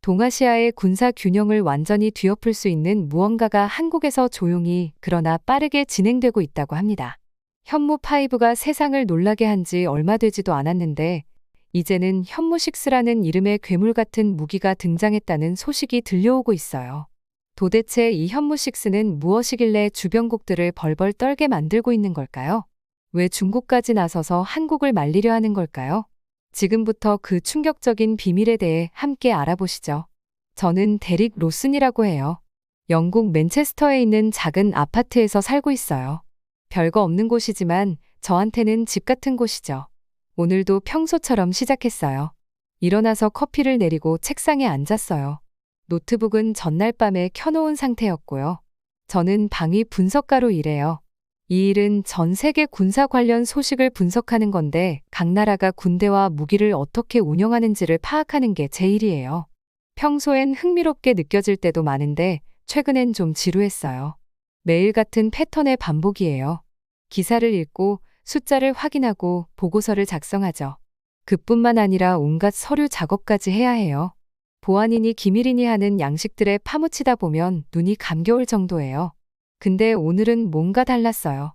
동아시아의 군사 균형을 완전히 뒤엎을 수 있는 무언가가 한국에서 조용히 그러나 빠르게 진행되고 있다고 합니다. 현무5가 세상을 놀라게 한 지 얼마 되지도 않았는데 이제는 현무6라는 이름의 괴물 같은 무기가 등장했다는 소식이 들려오고 있어요. 도대체 이 현무6는 무엇이길래 주변국들을 벌벌 떨게 만들고 있는 걸까요? 왜 중국까지 나서서 한국을 말리려 하는 걸까요? 지금부터 그 충격적인 비밀에 대해 함께 알아보시죠. 저는 데릭 로슨이라고 해요. 영국 맨체스터에 있는 작은 아파트에서 살고 있어요. 별거 없는 곳이지만 저한테는 집 같은 곳이죠. 오늘도 평소처럼 시작했어요. 일어나서 커피를 내리고 책상에 앉았어요. 노트북은 전날 밤에 켜놓은 상태였고요. 저는 방위 분석가로 일해요. 이 일은 전 세계 군사 관련 소식을 분석하는 건데 각 나라가 군대와 무기를 어떻게 운영하는지를 파악하는 게 제 일이에요. 평소엔 흥미롭게 느껴질 때도 많은데 최근엔 좀 지루했어요. 매일 같은 패턴의 반복이에요. 기사를 읽고 숫자를 확인하고 보고서를 작성하죠. 그뿐만 아니라 온갖 서류 작업까지 해야 해요. 보안이니 기밀이니 하는 양식들에 파묻히다 보면 눈이 감겨올 정도예요. 근데 오늘은 뭔가 달랐어요.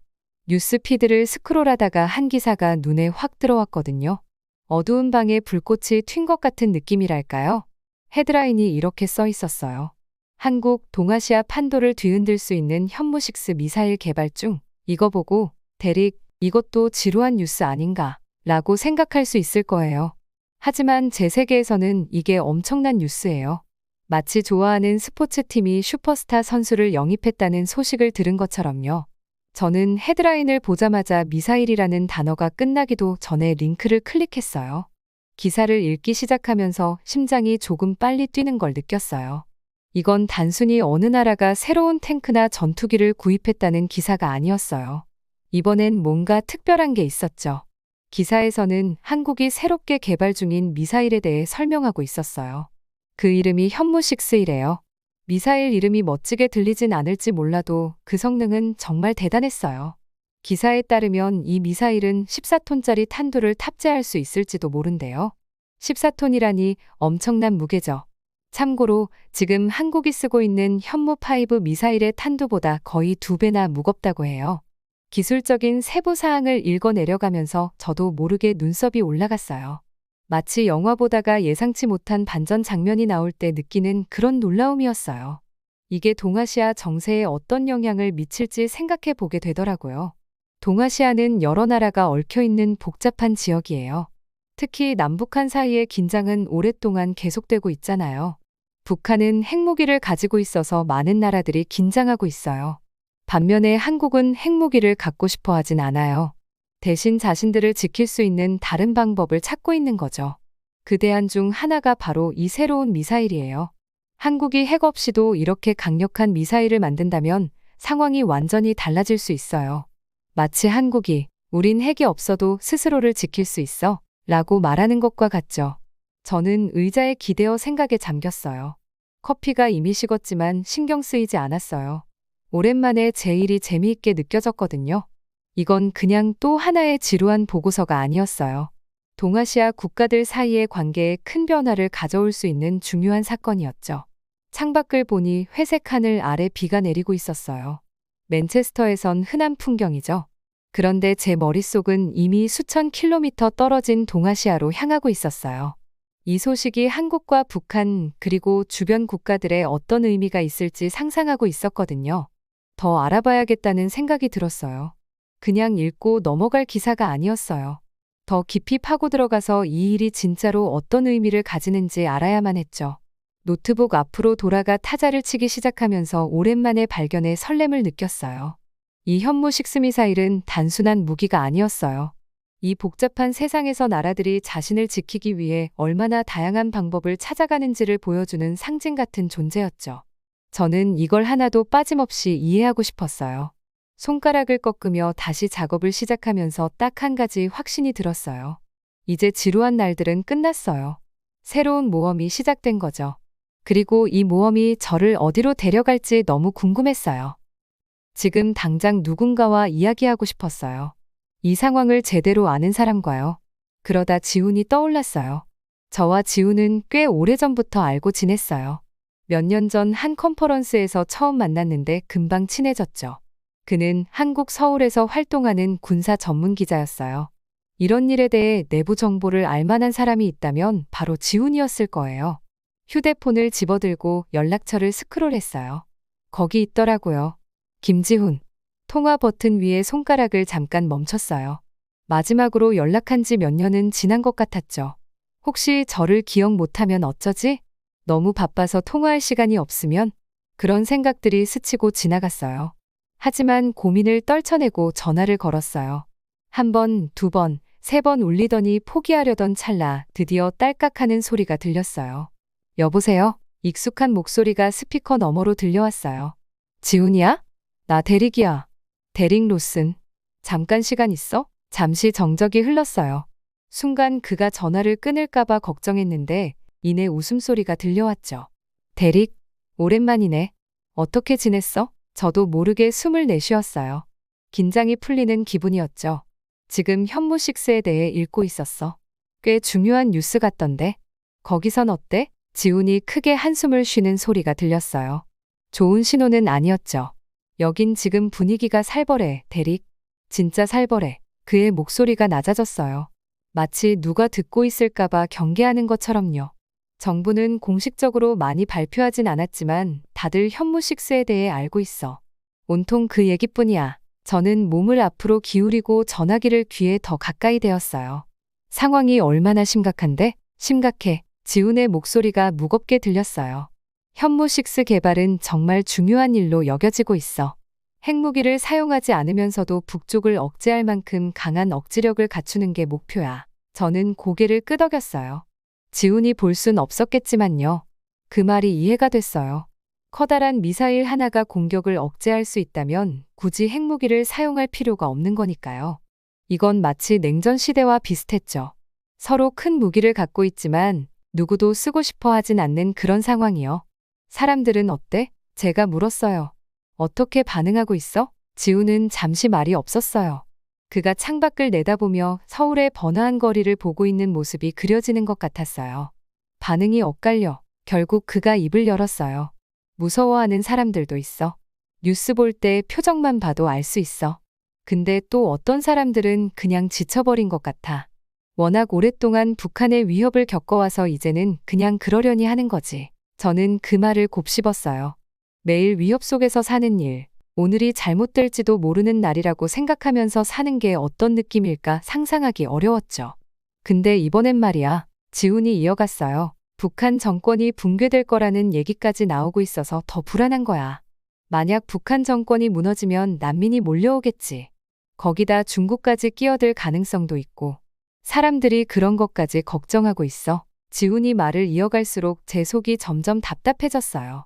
뉴스피드를 스크롤하다가 한 기사가 눈에 확 들어왔거든요. 어두운 방에 불꽃이 튄 것 같은 느낌이랄까요? 헤드라인이 이렇게 써 있었어요. 한국, 동아시아 판도를 뒤흔들 수 있는 현무6 미사일 개발 중. 이거 보고 데릭, 이것도 지루한 뉴스 아닌가 라고 생각할 수 있을 거예요. 하지만 제 세계에서는 이게 엄청난 뉴스예요. 마치 좋아하는 스포츠팀이 슈퍼스타 선수를 영입했다는 소식을 들은 것처럼요. 저는 헤드라인을 보자마자 미사일이라는 단어가 끝나기도 전에 링크를 클릭했어요. 기사를 읽기 시작하면서 심장이 조금 빨리 뛰는 걸 느꼈어요. 이건 단순히 어느 나라가 새로운 탱크나 전투기를 구입했다는 기사가 아니었어요. 이번엔 뭔가 특별한 게 있었죠. 기사에서는 한국이 새롭게 개발 중인 미사일에 대해 설명하고 있었어요. 그 이름이 현무6이래요. 미사일 이름이 멋지게 들리진 않을지 몰라도 그 성능은 정말 대단했어요. 기사에 따르면 이 미사일은 14톤짜리 탄두를 탑재할 수 있을지도 모른대요. 14톤이라니 엄청난 무게죠. 참고로 지금 한국이 쓰고 있는 현무5 미사일의 탄두보다 거의 2배나 무겁다고 해요. 기술적인 세부 사항을 읽어 내려가면서 저도 모르게 눈썹이 올라갔어요. 마치 영화 보다가 예상치 못한 반전 장면이 나올 때 느끼는 그런 놀라움이었어요. 이게 동아시아 정세에 어떤 영향을 미칠지 생각해 보게 되더라고요. 동아시아는 여러 나라가 얽혀있는 복잡한 지역이에요. 특히 남북한 사이의 긴장은 오랫동안 계속되고 있잖아요. 북한은 핵무기를 가지고 있어서 많은 나라들이 긴장하고 있어요. 반면에 한국은 핵무기를 갖고 싶어 하진 않아요. 대신 자신들을 지킬 수 있는 다른 방법을 찾고 있는 거죠. 그 대안 중 하나가 바로 이 새로운 미사일이에요. 한국이 핵 없이도 이렇게 강력한 미사일을 만든다면 상황이 완전히 달라질 수 있어요. 마치 한국이 우린 핵이 없어도 스스로를 지킬 수 있어 라고 말하는 것과 같죠. 저는 의자에 기대어 생각에 잠겼어요. 커피가 이미 식었지만 신경 쓰이지 않았어요. 오랜만에 제 일이 재미있게 느껴졌거든요. 이건 그냥 또 하나의 지루한 보고서가 아니었어요. 동아시아 국가들 사이의 관계에 큰 변화를 가져올 수 있는 중요한 사건이었죠. 창밖을 보니 회색 하늘 아래 비가 내리고 있었어요. 맨체스터에선 흔한 풍경이죠. 그런데 제 머릿속은 이미 수천 킬로미터 떨어진 동아시아로 향하고 있었어요. 이 소식이 한국과 북한 그리고 주변 국가들에 어떤 의미가 있을지 상상하고 있었거든요. 더 알아봐야겠다는 생각이 들었어요. 그냥 읽고 넘어갈 기사가 아니었어요. 더 깊이 파고 들어가서 이 일이 진짜로 어떤 의미를 가지는지 알아야만 했죠. 노트북 앞으로 돌아가 타자를 치기 시작하면서 오랜만에 발견에 설렘을 느꼈어요. 이 현무6 미사일은 단순한 무기가 아니었어요. 이 복잡한 세상에서 나라들이 자신을 지키기 위해 얼마나 다양한 방법을 찾아가는지를 보여주는 상징 같은 존재였죠. 저는 이걸 하나도 빠짐없이 이해하고 싶었어요. 손가락을 꺾으며 다시 작업을 시작하면서 딱 한 가지 확신이 들었어요. 이제 지루한 날들은 끝났어요. 새로운 모험이 시작된 거죠. 그리고 이 모험이 저를 어디로 데려갈지 너무 궁금했어요. 지금 당장 누군가와 이야기하고 싶었어요. 이 상황을 제대로 아는 사람과요. 그러다 지훈이 떠올랐어요. 저와 지우는 꽤 오래전부터 알고 지냈어요. 몇 년 전 한 컨퍼런스에서 처음 만났는데 금방 친해졌죠. 그는 한국 서울에서 활동하는 군사 전문 기자였어요. 이런 일에 대해 내부 정보를 알 만한 사람이 있다면 바로 지훈이었을 거예요. 휴대폰을 집어들고 연락처를 스크롤했어요. 거기 있더라고요. 김지훈. 통화 버튼 위에 손가락을 잠깐 멈췄어요. 마지막으로 연락한 지 몇 년은 지난 것 같았죠. 혹시 저를 기억 못하면 어쩌지? 너무 바빠서 통화할 시간이 없으면? 그런 생각들이 스치고 지나갔어요. 하지만 고민을 떨쳐내고 전화를 걸었어요. 한 번, 두 번, 세 번 울리더니 포기하려던 찰나 드디어 딸깍하는 소리가 들렸어요. 여보세요? 익숙한 목소리가 스피커 너머로 들려왔어요. 지훈이야? 나 대릭이야. 대릭 로슨. 잠깐 시간 있어? 잠시 정적이 흘렀어요. 순간 그가 전화를 끊을까봐 걱정했는데 이내 웃음소리가 들려왔죠. 대릭, 오랜만이네. 어떻게 지냈어? 저도 모르게 숨을 내쉬었어요. 긴장이 풀리는 기분이었죠. 지금 현무식스에 대해 읽고 있었어. 꽤 중요한 뉴스 같던데. 거기선 어때? 지훈이 크게 한숨을 쉬는 소리가 들렸어요. 좋은 신호는 아니었죠. 여긴 지금 분위기가 살벌해, 대릭. 진짜 살벌해. 그의 목소리가 낮아졌어요. 마치 누가 듣고 있을까봐 경계하는 것처럼요. 정부는 공식적으로 많이 발표하진 않았지만 다들 현무식스에 대해 알고 있어. 온통 그 얘기뿐이야. 저는 몸을 앞으로 기울이고 전화기를 귀에 더 가까이 대었어요. 상황이 얼마나 심각한데? 심각해. 지훈의 목소리가 무겁게 들렸어요. 현무식스 개발은 정말 중요한 일로 여겨지고 있어. 핵무기를 사용하지 않으면서도 북쪽을 억제할 만큼 강한 억지력을 갖추는 게 목표야. 저는 고개를 끄덕였어요. 지훈이 볼 순 없었겠지만요. 그 말이 이해가 됐어요. 커다란 미사일 하나가 공격을 억제할 수 있다면 굳이 핵무기를 사용할 필요가 없는 거니까요. 이건 마치 냉전 시대와 비슷했죠. 서로 큰 무기를 갖고 있지만 누구도 쓰고 싶어 하진 않는 그런 상황이요. 사람들은 어때? 제가 물었어요. 어떻게 반응하고 있어? 지훈은 잠시 말이 없었어요. 그가 창밖을 내다보며 서울의 번화한 거리를 보고 있는 모습이 그려지는 것 같았어요. 반응이 엇갈려 결국 그가 입을 열었어요. 무서워하는 사람들도 있어. 뉴스 볼 때 표정만 봐도 알 수 있어. 근데 또 어떤 사람들은 그냥 지쳐버린 것 같아. 워낙 오랫동안 북한의 위협을 겪어와서 이제는 그냥 그러려니 하는 거지. 저는 그 말을 곱씹었어요. 매일 위협 속에서 사는 일, 오늘이 잘못될지도 모르는 날이라고 생각하면서 사는 게 어떤 느낌일까 상상하기 어려웠죠. 근데 이번엔 말이야. 지훈이 이어갔어요. 북한 정권이 붕괴될 거라는 얘기까지 나오고 있어서 더 불안한 거야. 만약 북한 정권이 무너지면 난민이 몰려오겠지. 거기다 중국까지 끼어들 가능성도 있고. 사람들이 그런 것까지 걱정하고 있어. 지훈이 말을 이어갈수록 제 속이 점점 답답해졌어요.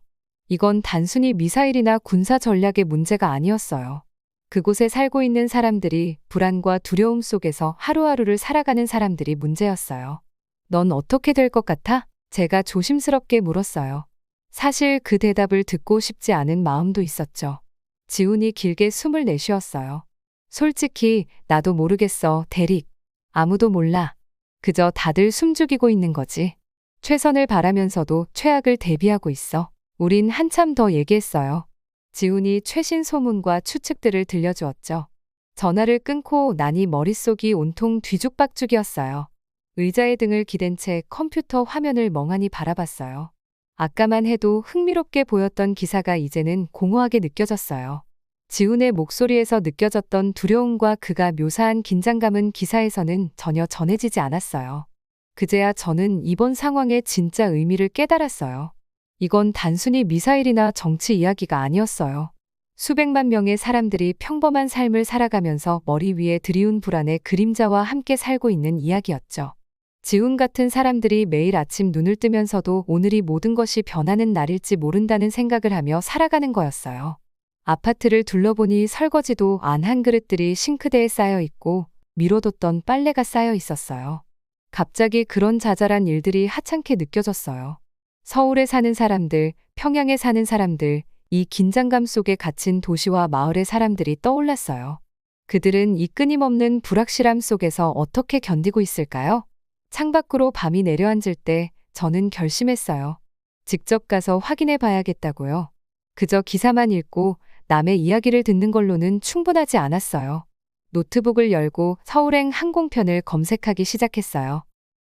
이건 단순히 미사일이나 군사 전략의 문제가 아니었어요. 그곳에 살고 있는 사람들이 불안과 두려움 속에서 하루하루를 살아가는 사람들이 문제였어요. 넌 어떻게 될 것 같아? 제가 조심스럽게 물었어요. 사실 그 대답을 듣고 싶지 않은 마음도 있었죠. 지훈이 길게 숨을 내쉬었어요. 솔직히 나도 모르겠어, 대릭. 아무도 몰라. 그저 다들 숨죽이고 있는 거지. 최선을 바라면서도 최악을 대비하고 있어. 우린 한참 더 얘기했어요. 지훈이 최신 소문과 추측들을 들려주었죠. 전화를 끊고 나니 머릿속이 온통 뒤죽박죽이었어요. 의자에 등을 기댄 채 컴퓨터 화면을 멍하니 바라봤어요. 아까만 해도 흥미롭게 보였던 기사가 이제는 공허하게 느껴졌어요. 지훈의 목소리에서 느껴졌던 두려움과 그가 묘사한 긴장감은 기사에서는 전혀 전해지지 않았어요. 그제야 저는 이번 상황의 진짜 의미를 깨달았어요. 이건 단순히 미사일이나 정치 이야기가 아니었어요. 수백만 명의 사람들이 평범한 삶을 살아가면서 머리 위에 드리운 불안의 그림자와 함께 살고 있는 이야기였죠. 지훈 같은 사람들이 매일 아침 눈을 뜨면서도 오늘이 모든 것이 변하는 날일지 모른다는 생각을 하며 살아가는 거였어요. 아파트를 둘러보니 설거지도 안 한 그릇들이 싱크대에 쌓여 있고 미뤄뒀던 빨래가 쌓여 있었어요. 갑자기 그런 자잘한 일들이 하찮게 느껴졌어요. 서울에 사는 사람들, 평양에 사는 사람들, 이 긴장감 속에 갇힌 도시와 마을의 사람들이 떠올랐어요. 그들은 이 끊임없는 불확실함 속에서 어떻게 견디고 있을까요? 창밖으로 밤이 내려앉을 때 저는 결심했어요. 직접 가서 확인해 봐야겠다고요. 그저 기사만 읽고 남의 이야기를 듣는 걸로는 충분하지 않았어요. 노트북을 열고 서울행 항공편을 검색하기 시작했어요.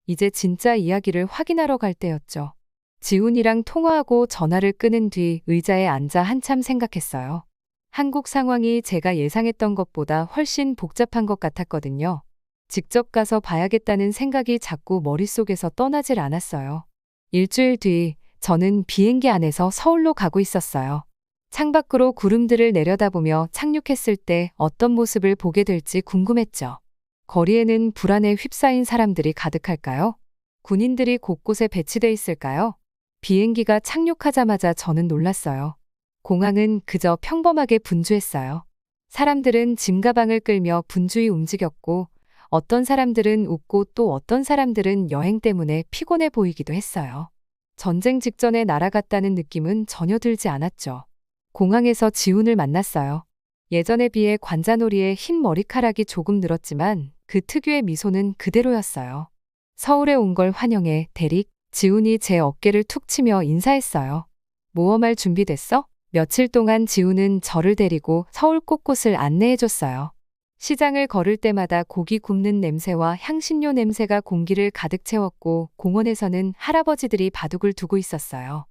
이제 진짜 이야기를 확인하러 갈 때였죠. 지훈이랑 통화하고 전화를 끊은 뒤 의자에 앉아 한참 생각했어요. 한국 상황이 제가 예상했던 것보다 훨씬 복잡한 것 같았거든요. 직접 가서 봐야겠다는 생각이 자꾸 머릿속에서 떠나질 않았어요. 일주일 뒤 저는 비행기 안에서 서울로 가고 있었어요. 창밖으로 구름들을 내려다보며 착륙했을 때 어떤 모습을 보게 될지 궁금했죠. 거리에는 불안에 휩싸인 사람들이 가득할까요? 군인들이 곳곳에 배치돼 있을까요? 비행기가 착륙하자마자 저는 놀랐어요. 공항은 그저 평범하게 분주했어요. 사람들은 짐가방을 끌며 분주히 움직였고 어떤 사람들은 웃고 또 어떤 사람들은 여행 때문에 피곤해 보이기도 했어요. 전쟁 직전에 날아갔다는 느낌은 전혀 들지 않았죠. 공항에서 지훈을 만났어요. 예전에 비해 관자놀이에 흰 머리카락이 조금 늘었지만 그 특유의 미소는 그대로였어요. 서울에 온 걸 환영해, 대릭. 지훈이 제 어깨를 툭 치며 인사했어요. 모험할 준비됐어? 며칠 동안 지훈은 저를 데리고 서울 곳곳을 안내해줬어요. 시장을 걸을 때마다 고기 굽는 냄새와 향신료 냄새가 공기를 가득 채웠고 공원에서는 할아버지들이 바둑을 두고 있었어요.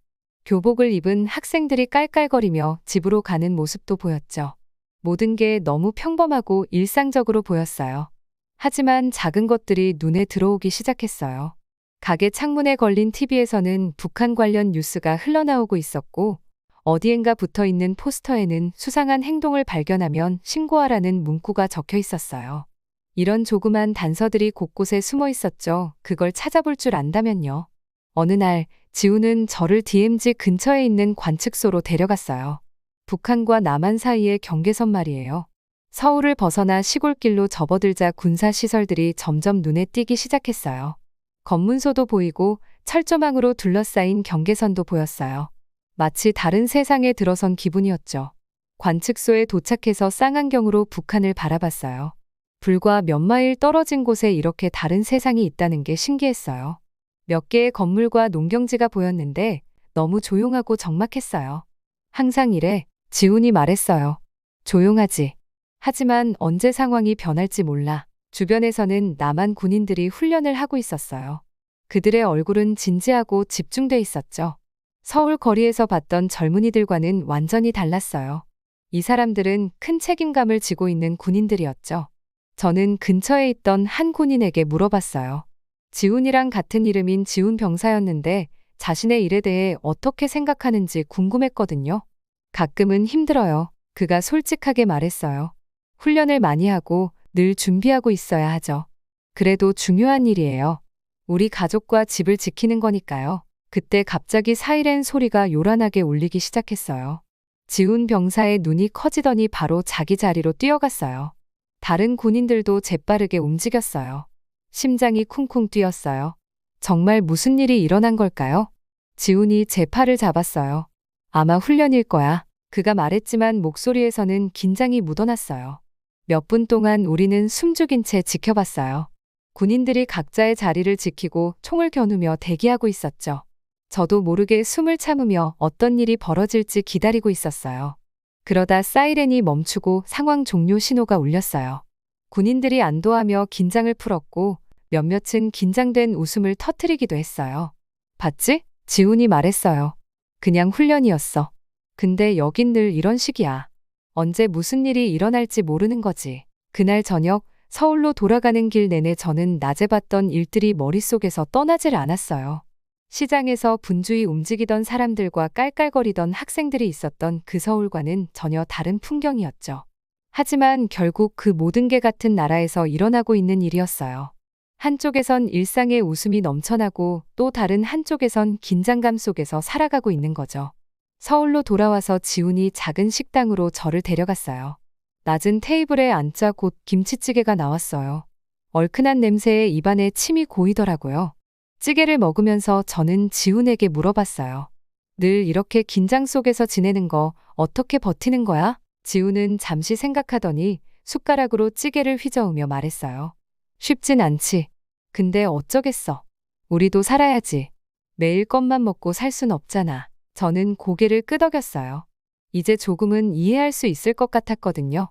교복을 입은 학생들이 깔깔거리며 집으로 가는 모습도 보였죠. 모든 게 너무 평범하고 일상적으로 보였어요. 하지만 작은 것들이 눈에 들어오기 시작했어요. 가게 창문에 걸린 TV에서는 북한 관련 뉴스가 흘러나오고 있었고 어디엔가 붙어있는 포스터에는 수상한 행동을 발견하면 신고하라는 문구가 적혀 있었어요. 이런 조그만 단서들이 곳곳에 숨어 있었죠. 그걸 찾아볼 줄 안다면요. 어느 날 지훈은 저를 DMZ 근처에 있는 관측소로 데려갔어요. 북한과 남한 사이의 경계선 말이에요. 서울을 벗어나 시골길로 접어들자 군사시설들이 점점 눈에 띄기 시작했어요. 검문소도 보이고 철조망으로 둘러싸인 경계선도 보였어요. 마치 다른 세상에 들어선 기분이었죠. 관측소에 도착해서 쌍안경으로 북한을 바라봤어요. 불과 몇 마일 떨어진 곳에 이렇게 다른 세상이 있다는 게 신기했어요. 몇 개의 건물과 농경지가 보였는데 너무 조용하고 적막했어요. 항상 이래, 지훈이 말했어요. 조용하지. 하지만 언제 상황이 변할지 몰라. 주변에서는 남한 군인들이 훈련을 하고 있었어요. 그들의 얼굴은 진지하고 집중돼 있었죠. 서울 거리에서 봤던 젊은이들과는 완전히 달랐어요. 이 사람들은 큰 책임감을 지고 있는 군인들이었죠. 저는 근처에 있던 한 군인에게 물어봤어요. 지훈이랑 같은 이름인 지훈 병사였는데 자신의 일에 대해 어떻게 생각하는지 궁금했거든요. 가끔은 힘들어요. 그가 솔직하게 말했어요. 훈련을 많이 하고 늘 준비하고 있어야 하죠. 그래도 중요한 일이에요. 우리 가족과 집을 지키는 거니까요. 그때 갑자기 사이렌 소리가 요란하게 울리기 시작했어요. 지훈 병사의 눈이 커지더니 바로 자기 자리로 뛰어갔어요. 다른 군인들도 재빠르게 움직였어요. 심장이 쿵쿵 뛰었어요. 정말 무슨 일이 일어난 걸까요? 지훈이 제 팔을 잡았어요. 아마 훈련일 거야. 그가 말했지만 목소리에서는 긴장이 묻어났어요. 몇 분 동안 우리는 숨죽인 채 지켜봤어요. 군인들이 각자의 자리를 지키고 총을 겨누며 대기하고 있었죠. 저도 모르게 숨을 참으며 어떤 일이 벌어질지 기다리고 있었어요. 그러다 사이렌이 멈추고 상황 종료 신호가 울렸어요. 군인들이 안도하며 긴장을 풀었고 몇몇은 긴장된 웃음을 터뜨리기도 했어요. 봤지? 지훈이 말했어요. 그냥 훈련이었어. 근데 여긴 늘 이런 식이야. 언제 무슨 일이 일어날지 모르는 거지. 그날 저녁 서울로 돌아가는 길 내내 저는 낮에 봤던 일들이 머릿속에서 떠나질 않았어요. 시장에서 분주히 움직이던 사람들과 깔깔거리던 학생들이 있었던 그 서울과는 전혀 다른 풍경이었죠. 하지만 결국 그 모든 게 같은 나라에서 일어나고 있는 일이었어요. 한쪽에선 일상의 웃음이 넘쳐나고 또 다른 한쪽에선 긴장감 속에서 살아가고 있는 거죠. 서울로 돌아와서 지훈이 작은 식당으로 저를 데려갔어요. 낮은 테이블에 앉자 곧 김치찌개가 나왔어요. 얼큰한 냄새에 입안에 침이 고이더라고요. 찌개를 먹으면서 저는 지훈에게 물어봤어요. 늘 이렇게 긴장 속에서 지내는 거 어떻게 버티는 거야? 지훈은 잠시 생각하더니 숟가락으로 찌개를 휘저으며 말했어요. 쉽진 않지. 근데 어쩌겠어. 우리도 살아야지. 매일 껌만 먹고 살 순 없잖아. 저는 고개를 끄덕였어요. 이제 조금은 이해할 수 있을 것 같았거든요.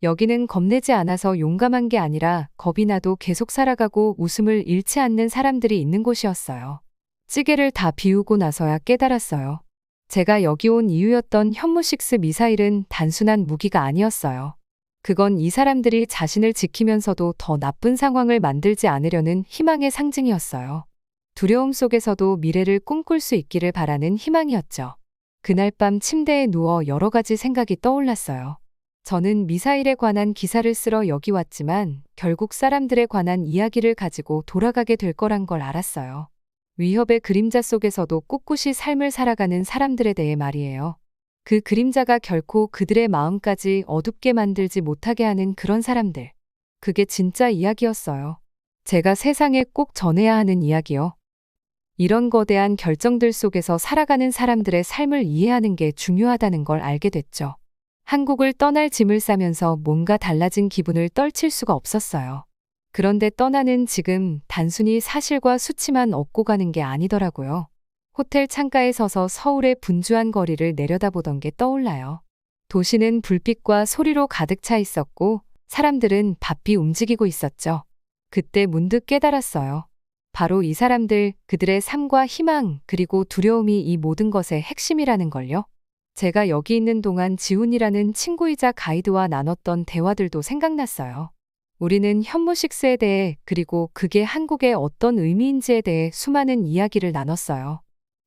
여기는 겁내지 않아서 용감한 게 아니라 겁이 나도 계속 살아가고 웃음을 잃지 않는 사람들이 있는 곳이었어요. 찌개를 다 비우고 나서야 깨달았어요. 제가 여기 온 이유였던 현무식스 미사일은 단순한 무기가 아니었어요. 그건 이 사람들이 자신을 지키면서도 더 나쁜 상황을 만들지 않으려는 희망의 상징이었어요. 두려움 속에서도 미래를 꿈꿀 수 있기를 바라는 희망이었죠. 그날 밤 침대에 누워 여러 가지 생각이 떠올랐어요. 저는 미사일에 관한 기사를 쓰러 여기 왔지만 결국 사람들에 관한 이야기를 가지고 돌아가게 될 거란 걸 알았어요. 위협의 그림자 속에서도 꿋꿋이 삶을 살아가는 사람들에 대해 말이에요. 그 그림자가 결코 그들의 마음까지 어둡게 만들지 못하게 하는 그런 사람들. 그게 진짜 이야기였어요. 제가 세상에 꼭 전해야 하는 이야기요. 이런 거대한 결정들 속에서 살아가는 사람들의 삶을 이해하는 게 중요하다는 걸 알게 됐죠. 한국을 떠날 짐을 싸면서 뭔가 달라진 기분을 떨칠 수가 없었어요. 그런데 떠나는 지금 단순히 사실과 수치만 얻고 가는 게 아니더라고요. 호텔 창가에 서서 서울의 분주한 거리를 내려다보던 게 떠올라요. 도시는 불빛과 소리로 가득 차 있었고 사람들은 바삐 움직이고 있었죠. 그때 문득 깨달았어요. 바로 이 사람들, 그들의 삶과 희망, 그리고 두려움이 이 모든 것의 핵심이라는 걸요. 제가 여기 있는 동안 지훈이라는 친구이자 가이드와 나눴던 대화들도 생각났어요. 우리는 현무식스에 대해 그리고 그게 한국에 어떤 의미인지에 대해 수많은 이야기를 나눴어요.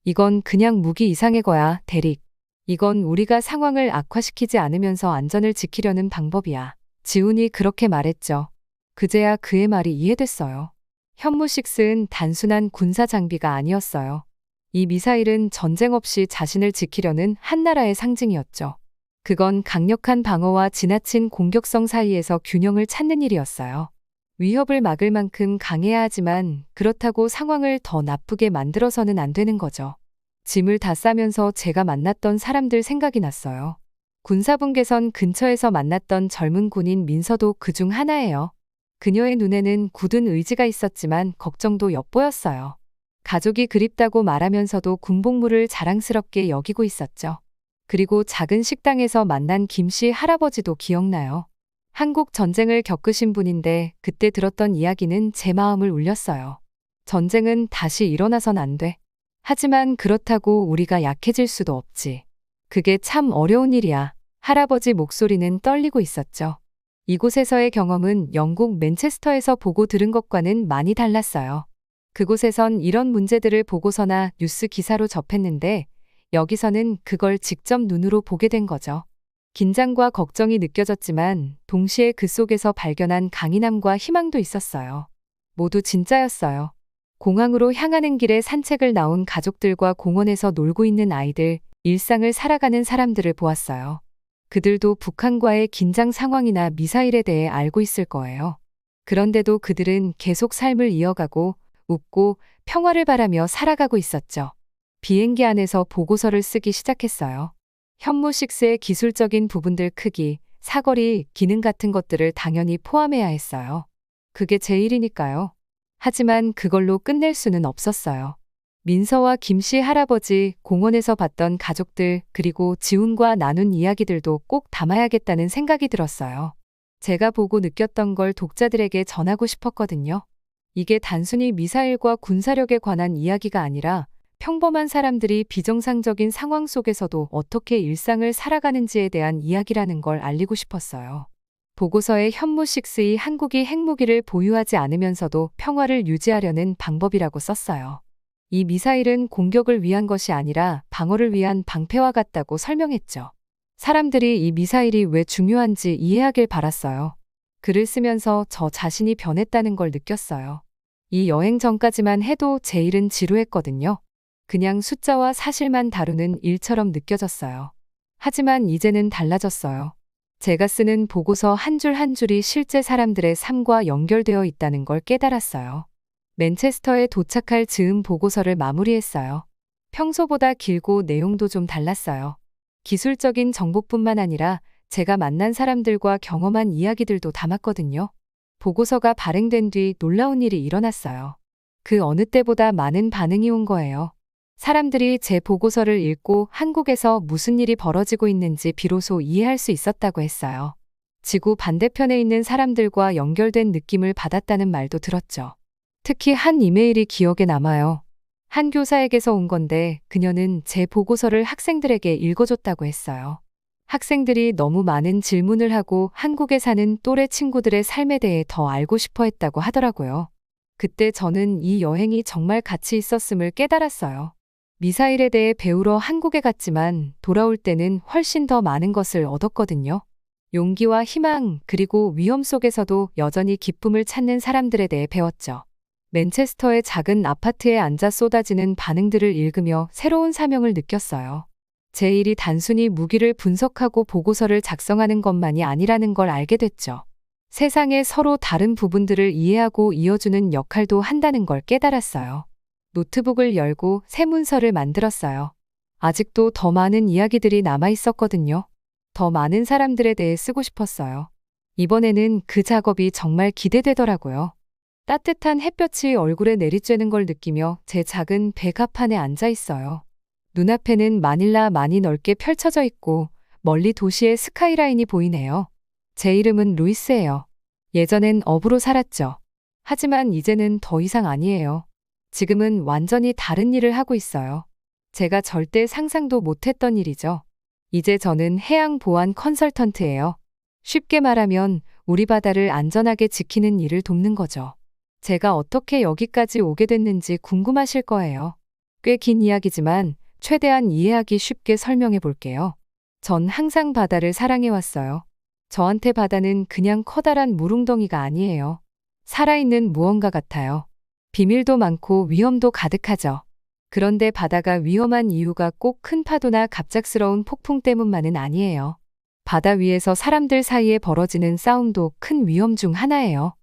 이건 그냥 무기 이상의 거야, 대릭. 이건 우리가 상황을 악화시키지 않으면서 안전을 지키려는 방법이야. 지훈이 그렇게 말했죠. 그제야 그의 말이 이해됐어요. 현무식스는 단순한 군사 장비가 아니었어요. 이 미사일은 전쟁 없이 자신을 지키려는 한 나라의 상징이었죠. 그건 강력한 방어와 지나친 공격성 사이에서 균형을 찾는 일이었어요. 위협을 막을 만큼 강해야 하지만 그렇다고 상황을 더 나쁘게 만들어서는 안 되는 거죠. 짐을 다 싸면서 제가 만났던 사람들 생각이 났어요. 군사분계선 근처에서 만났던 젊은 군인 민서도 그중 하나예요. 그녀의 눈에는 굳은 의지가 있었지만 걱정도 엿보였어요. 가족이 그립다고 말하면서도 군복무를 자랑스럽게 여기고 있었죠. 그리고 작은 식당에서 만난 김씨 할아버지도 기억나요. 한국 전쟁을 겪으신 분인데 그때 들었던 이야기는 제 마음을 울렸어요. 전쟁은 다시 일어나선 안 돼. 하지만 그렇다고 우리가 약해질 수도 없지. 그게 참 어려운 일이야. 할아버지 목소리는 떨리고 있었죠. 이곳에서의 경험은 영국 맨체스터에서 보고 들은 것과는 많이 달랐어요. 그곳에선 이런 문제들을 보고서나 뉴스 기사로 접했는데 여기서는 그걸 직접 눈으로 보게 된 거죠. 긴장과 걱정이 느껴졌지만 동시에 그 속에서 발견한 강인함과 희망도 있었어요. 모두 진짜였어요. 공항으로 향하는 길에 산책을 나온 가족들과 공원에서 놀고 있는 아이들, 일상을 살아가는 사람들을 보았어요. 그들도 북한과의 긴장 상황이나 미사일에 대해 알고 있을 거예요. 그런데도 그들은 계속 삶을 이어가고 웃고 평화를 바라며 살아가고 있었죠. 비행기 안에서 보고서를 쓰기 시작했어요. 현무식스의 기술적인 부분들 크기, 사거리, 기능 같은 것들을 당연히 포함해야 했어요. 그게 제 일이니까요. 하지만 그걸로 끝낼 수는 없었어요. 민서와 김씨 할아버지, 공원에서 봤던 가족들, 그리고 지훈과 나눈 이야기들도 꼭 담아야겠다는 생각이 들었어요. 제가 보고 느꼈던 걸 독자들에게 전하고 싶었거든요. 이게 단순히 미사일과 군사력에 관한 이야기가 아니라 평범한 사람들이 비정상적인 상황 속에서도 어떻게 일상을 살아가는지에 대한 이야기라는 걸 알리고 싶었어요. 보고서에 현무식스의 한국이 핵무기를 보유하지 않으면서도 평화를 유지하려는 방법이라고 썼어요. 이 미사일은 공격을 위한 것이 아니라 방어를 위한 방패와 같다고 설명했죠. 사람들이 이 미사일이 왜 중요한지 이해하길 바랐어요. 글을 쓰면서 저 자신이 변했다는 걸 느꼈어요. 이 여행 전까지만 해도 제 일은 지루했거든요. 그냥 숫자와 사실만 다루는 일처럼 느껴졌어요. 하지만 이제는 달라졌어요. 제가 쓰는 보고서 한 줄 한 줄이 실제 사람들의 삶과 연결되어 있다는 걸 깨달았어요. 맨체스터에 도착할 즈음 보고서를 마무리했어요. 평소보다 길고 내용도 좀 달랐어요. 기술적인 정보뿐만 아니라 제가 만난 사람들과 경험한 이야기들도 담았거든요. 보고서가 발행된 뒤 놀라운 일이 일어났어요. 그 어느 때보다 많은 반응이 온 거예요. 사람들이 제 보고서를 읽고 한국에서 무슨 일이 벌어지고 있는지 비로소 이해할 수 있었다고 했어요. 지구 반대편에 있는 사람들과 연결된 느낌을 받았다는 말도 들었죠. 특히 한 이메일이 기억에 남아요. 한 교사에게서 온 건데 그녀는 제 보고서를 학생들에게 읽어줬다고 했어요. 학생들이 너무 많은 질문을 하고 한국에 사는 또래 친구들의 삶에 대해 더 알고 싶어 했다고 하더라고요. 그때 저는 이 여행이 정말 가치 있었음을 깨달았어요. 미사일에 대해 배우러 한국에 갔지만 돌아올 때는 훨씬 더 많은 것을 얻었거든요. 용기와 희망, 그리고 위험 속에서도 여전히 기쁨을 찾는 사람들에 대해 배웠죠. 맨체스터의 작은 아파트에 앉아 쏟아지는 반응들을 읽으며 새로운 사명을 느꼈어요. 제 일이 단순히 무기를 분석하고 보고서를 작성하는 것만이 아니라는 걸 알게 됐죠. 세상의 서로 다른 부분들을 이해하고 이어주는 역할도 한다는 걸 깨달았어요. 노트북을 열고 새 문서를 만들었어요. 아직도 더 많은 이야기들이 남아 있었거든요. 더 많은 사람들에 대해 쓰고 싶었어요. 이번에는 그 작업이 정말 기대되더라고요. 따뜻한 햇볕이 얼굴에 내리쬐는 걸 느끼며 제 작은 백합판에 앉아 있어요. 눈앞에는 마닐라만이 넓게 펼쳐져 있고 멀리 도시의 스카이라인이 보이네요. 제 이름은 루이스예요. 예전엔 어부로 살았죠. 하지만 이제는 더 이상 아니에요. 지금은 완전히 다른 일을 하고 있어요. 제가 절대 상상도 못했던 일이죠. 이제 저는 해양 보안 컨설턴트예요. 쉽게 말하면 우리 바다를 안전하게 지키는 일을 돕는 거죠. 제가 어떻게 여기까지 오게 됐는지 궁금하실 거예요. 꽤 긴 이야기지만 최대한 이해하기 쉽게 설명해 볼게요. 전 항상 바다를 사랑해왔어요. 저한테 바다는 그냥 커다란 물웅덩이가 아니에요. 살아있는 무언가 같아요. 비밀도 많고 위험도 가득하죠. 그런데 바다가 위험한 이유가 꼭 큰 파도나 갑작스러운 폭풍 때문만은 아니에요. 바다 위에서 사람들 사이에 벌어지는 싸움도 큰 위험 중 하나예요.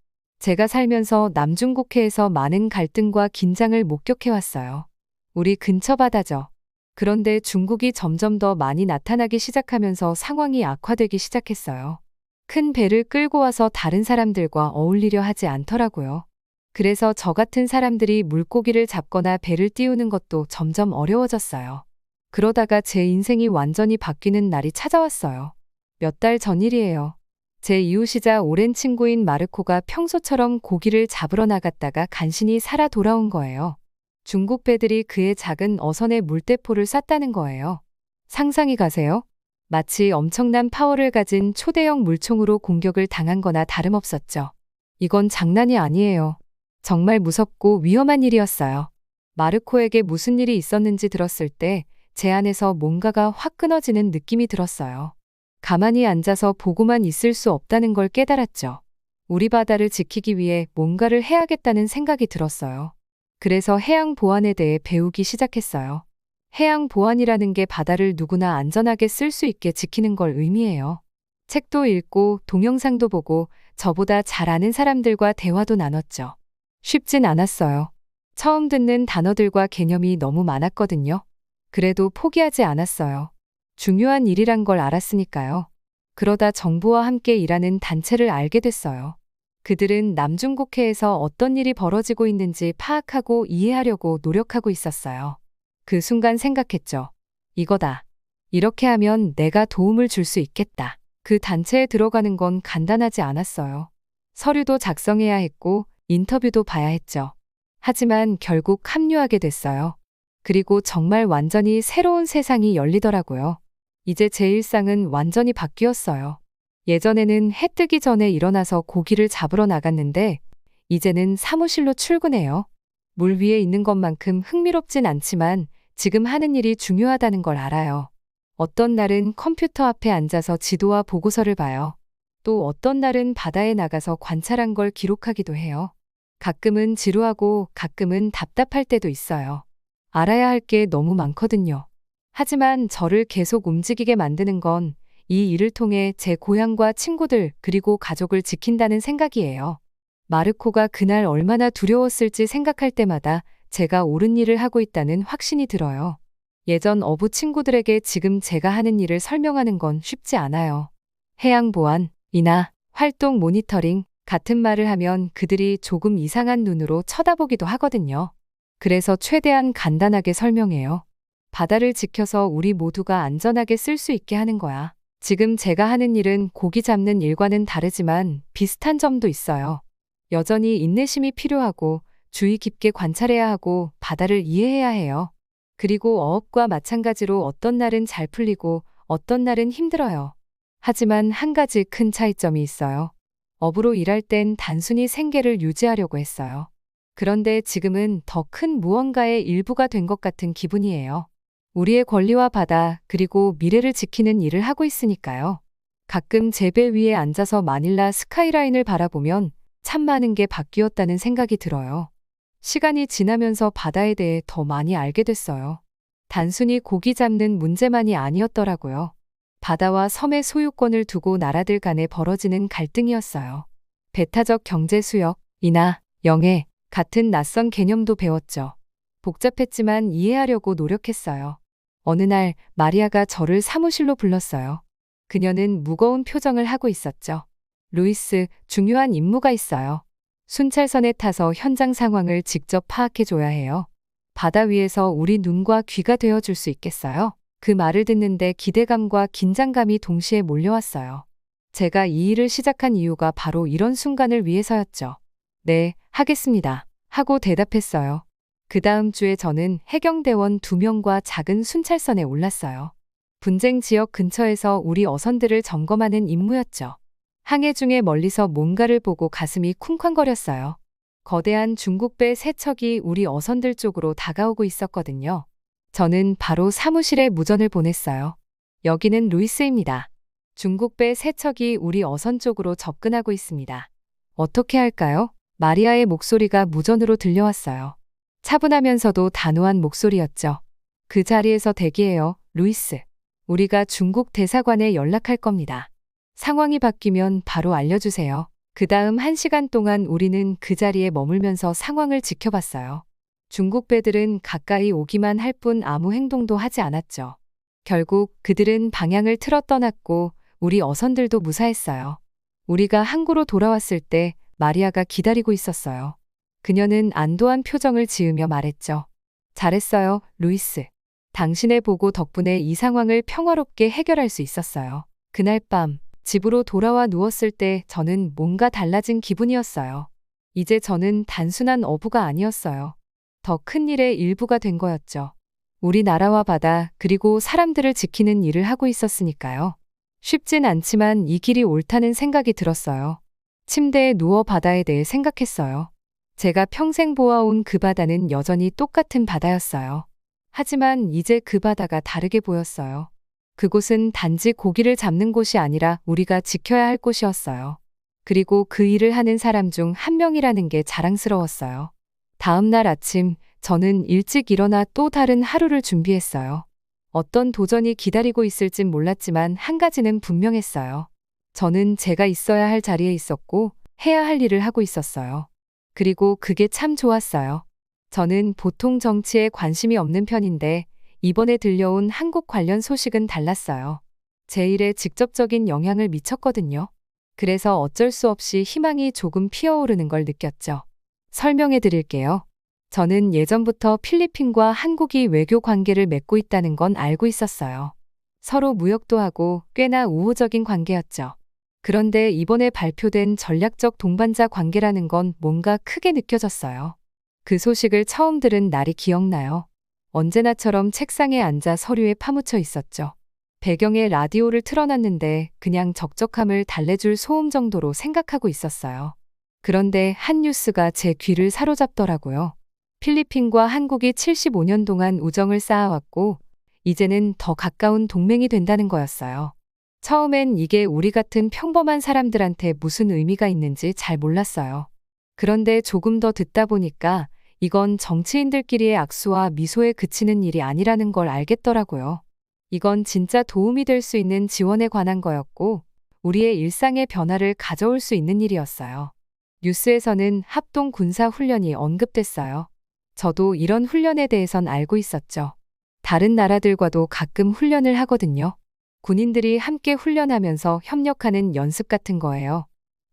제가 살면서 남중국해에서 많은 갈등과 긴장을 목격해왔어요. 우리 근처 바다죠. 그런데 중국이 점점 더 많이 나타나기 시작하면서 상황이 악화되기 시작했어요. 큰 배를 끌고 와서 다른 사람들과 어울리려 하지 않더라고요. 그래서 저 같은 사람들이 물고기를 잡거나 배를 띄우는 것도 점점 어려워졌어요. 그러다가 제 인생이 완전히 바뀌는 날이 찾아왔어요. 몇 달 전 일이에요. 제 이웃이자 오랜 친구인 마르코가 평소처럼 고기를 잡으러 나갔다가 간신히 살아 돌아온 거예요. 중국 배들이 그의 작은 어선에 물대포를 쐈다는 거예요. 상상이 가세요? 마치 엄청난 파워를 가진 초대형 물총으로 공격을 당한 거나 다름없었죠. 이건 장난이 아니에요. 정말 무섭고 위험한 일이었어요. 마르코에게 무슨 일이 있었는지 들었을 때 제 안에서 뭔가가 확 끊어지는 느낌이 들었어요. 가만히 앉아서 보고만 있을 수 없다는 걸 깨달았죠. 우리 바다를 지키기 위해 뭔가를 해야겠다는 생각이 들었어요. 그래서 해양 보안에 대해 배우기 시작했어요. 해양 보안이라는 게 바다를 누구나 안전하게 쓸 수 있게 지키는 걸 의미해요. 책도 읽고 동영상도 보고 저보다 잘 아는 사람들과 대화도 나눴죠. 쉽진 않았어요. 처음 듣는 단어들과 개념이 너무 많았거든요. 그래도 포기하지 않았어요. 중요한 일이란 걸 알았으니까요. 그러다 정부와 함께 일하는 단체를 알게 됐어요. 그들은 남중국해에서 어떤 일이 벌어지고 있는지 파악하고 이해하려고 노력하고 있었어요. 그 순간 생각했죠. 이거다. 이렇게 하면 내가 도움을 줄 수 있겠다. 그 단체에 들어가는 건 간단하지 않았어요. 서류도 작성해야 했고 인터뷰도 봐야 했죠. 하지만 결국 합류하게 됐어요. 그리고 정말 완전히 새로운 세상이 열리더라고요. 이제 제 일상은 완전히 바뀌었어요. 예전에는 해 뜨기 전에 일어나서 고기를 잡으러 나갔는데 이제는 사무실로 출근해요. 물 위에 있는 것만큼 흥미롭진 않지만 지금 하는 일이 중요하다는 걸 알아요. 어떤 날은 컴퓨터 앞에 앉아서 지도와 보고서를 봐요. 또 어떤 날은 바다에 나가서 관찰한 걸 기록하기도 해요. 가끔은 지루하고 가끔은 답답할 때도 있어요. 알아야 할 게 너무 많거든요. 하지만 저를 계속 움직이게 만드는 건 이 일을 통해 제 고향과 친구들 그리고 가족을 지킨다는 생각이에요. 마르코가 그날 얼마나 두려웠을지 생각할 때마다 제가 옳은 일을 하고 있다는 확신이 들어요. 예전 어부 친구들에게 지금 제가 하는 일을 설명하는 건 쉽지 않아요. 해양 보안, 인하, 활동 모니터링, 같은 말을 하면 그들이 조금 이상한 눈으로 쳐다보기도 하거든요. 그래서 최대한 간단하게 설명해요. 바다를 지켜서 우리 모두가 안전하게 쓸 수 있게 하는 거야. 지금 제가 하는 일은 고기 잡는 일과는 다르지만 비슷한 점도 있어요. 여전히 인내심이 필요하고 주의 깊게 관찰해야 하고 바다를 이해해야 해요. 그리고 어업과 마찬가지로 어떤 날은 잘 풀리고 어떤 날은 힘들어요. 하지만 한 가지 큰 차이점이 있어요. 업으로 일할 땐 단순히 생계를 유지하려고 했어요. 그런데 지금은 더 큰 무언가의 일부가 된 것 같은 기분이에요. 우리의 권리와 바다, 그리고 미래를 지키는 일을 하고 있으니까요. 가끔 제 배 위에 앉아서 마닐라 스카이라인을 바라보면 참 많은 게 바뀌었다는 생각이 들어요. 시간이 지나면서 바다에 대해 더 많이 알게 됐어요. 단순히 고기 잡는 문제만이 아니었더라고요. 바다와 섬의 소유권을 두고 나라들 간에 벌어지는 갈등이었어요. 배타적 경제 수역이나 영해 같은 낯선 개념도 배웠죠. 복잡했지만 이해하려고 노력했어요. 어느 날 마리아가 저를 사무실로 불렀어요. 그녀는 무거운 표정을 하고 있었죠. 루이스, 중요한 임무가 있어요. 순찰선에 타서 현장 상황을 직접 파악해줘야 해요. 바다 위에서 우리 눈과 귀가 되어줄 수 있겠어요? 그 말을 듣는데 기대감과 긴장감이 동시에 몰려왔어요. 제가 이 일을 시작한 이유가 바로 이런 순간을 위해서였죠. 네, 하겠습니다. 하고 대답했어요. 그 다음 주에 저는 해경대원 2명과 작은 순찰선에 올랐어요. 분쟁 지역 근처에서 우리 어선들을 점검하는 임무였죠. 항해 중에 멀리서 뭔가를 보고 가슴이 쿵쾅거렸어요. 거대한 중국배 세척이 우리 어선들 쪽으로 다가오고 있었거든요. 저는 바로 사무실에 무전을 보냈어요. 여기는 루이스입니다. 중국배 세척이 우리 어선 쪽으로 접근하고 있습니다. 어떻게 할까요? 마리아의 목소리가 무전으로 들려왔어요. 차분하면서도 단호한 목소리였죠. 그 자리에서 대기해요, 루이스. 우리가 중국 대사관에 연락할 겁니다. 상황이 바뀌면 바로 알려주세요. 그 다음 1시간 동안 우리는 그 자리에 머물면서 상황을 지켜봤어요. 중국 배들은 가까이 오기만 할 뿐 아무 행동도 하지 않았죠. 결국 그들은 방향을 틀어 떠났고 우리 어선들도 무사했어요. 우리가 항구로 돌아왔을 때 마리아가 기다리고 있었어요. 그녀는 안도한 표정을 지으며 말했죠. 잘했어요, 루이스. 당신의 보고 덕분에 이 상황을 평화롭게 해결할 수 있었어요. 그날 밤 집으로 돌아와 누웠을 때 저는 뭔가 달라진 기분이었어요. 이제 저는 단순한 어부가 아니었어요. 더 큰 일의 일부가 된 거였죠. 우리나라와 바다 그리고 사람들을 지키는 일을 하고 있었으니까요. 쉽진 않지만 이 길이 옳다는 생각이 들었어요. 침대에 누워 바다에 대해 생각했어요. 제가 평생 보아온 그 바다는 여전히 똑같은 바다였어요. 하지만 이제 그 바다가 다르게 보였어요. 그곳은 단지 고기를 잡는 곳이 아니라 우리가 지켜야 할 곳이었어요. 그리고 그 일을 하는 사람 중 한 명이라는 게 자랑스러웠어요. 다음 날 아침, 저는 일찍 일어나 또 다른 하루를 준비했어요. 어떤 도전이 기다리고 있을진 몰랐지만 한 가지는 분명했어요. 저는 제가 있어야 할 자리에 있었고 해야 할 일을 하고 있었어요. 그리고 그게 참 좋았어요. 저는 보통 정치에 관심이 없는 편인데 이번에 들려온 한국 관련 소식은 달랐어요. 제 일에 직접적인 영향을 미쳤거든요. 그래서 어쩔 수 없이 희망이 조금 피어오르는 걸 느꼈죠. 설명해 드릴게요. 저는 예전부터 필리핀과 한국이 외교 관계를 맺고 있다는 건 알고 있었어요. 서로 무역도 하고 꽤나 우호적인 관계였죠. 그런데 이번에 발표된 전략적 동반자 관계라는 건 뭔가 크게 느껴졌어요. 그 소식을 처음 들은 날이 기억나요. 언제나처럼 책상에 앉아 서류에 파묻혀 있었죠. 배경에 라디오를 틀어놨는데 그냥 적적함을 달래줄 소음 정도로 생각하고 있었어요. 그런데 한 뉴스가 제 귀를 사로잡더라고요. 필리핀과 한국이 75년 동안 우정을 쌓아왔고 이제는 더 가까운 동맹이 된다는 거였어요. 처음엔 이게 우리 같은 평범한 사람들한테 무슨 의미가 있는지 잘 몰랐어요. 그런데 조금 더 듣다 보니까 이건 정치인들끼리의 악수와 미소에 그치는 일이 아니라는 걸 알겠더라고요. 이건 진짜 도움이 될 수 있는 지원에 관한 거였고 우리의 일상의 변화를 가져올 수 있는 일이었어요. 뉴스에서는 합동 군사 훈련이 언급됐어요. 저도 이런 훈련에 대해선 알고 있었죠. 다른 나라들과도 가끔 훈련을 하거든요. 군인들이 함께 훈련하면서 협력하는 연습 같은 거예요.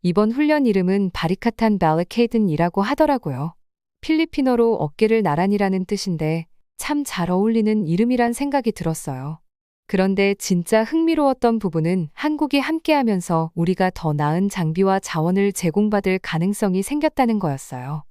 이번 훈련 이름은 바리카탄 발리케이든이라고 하더라고요. 필리핀어로 어깨를 나란히라는 뜻인데 참 잘 어울리는 이름이란 생각이 들었어요. 그런데 진짜 흥미로웠던 부분은 한국이 함께하면서 우리가 더 나은 장비와 자원을 제공받을 가능성이 생겼다는 거였어요.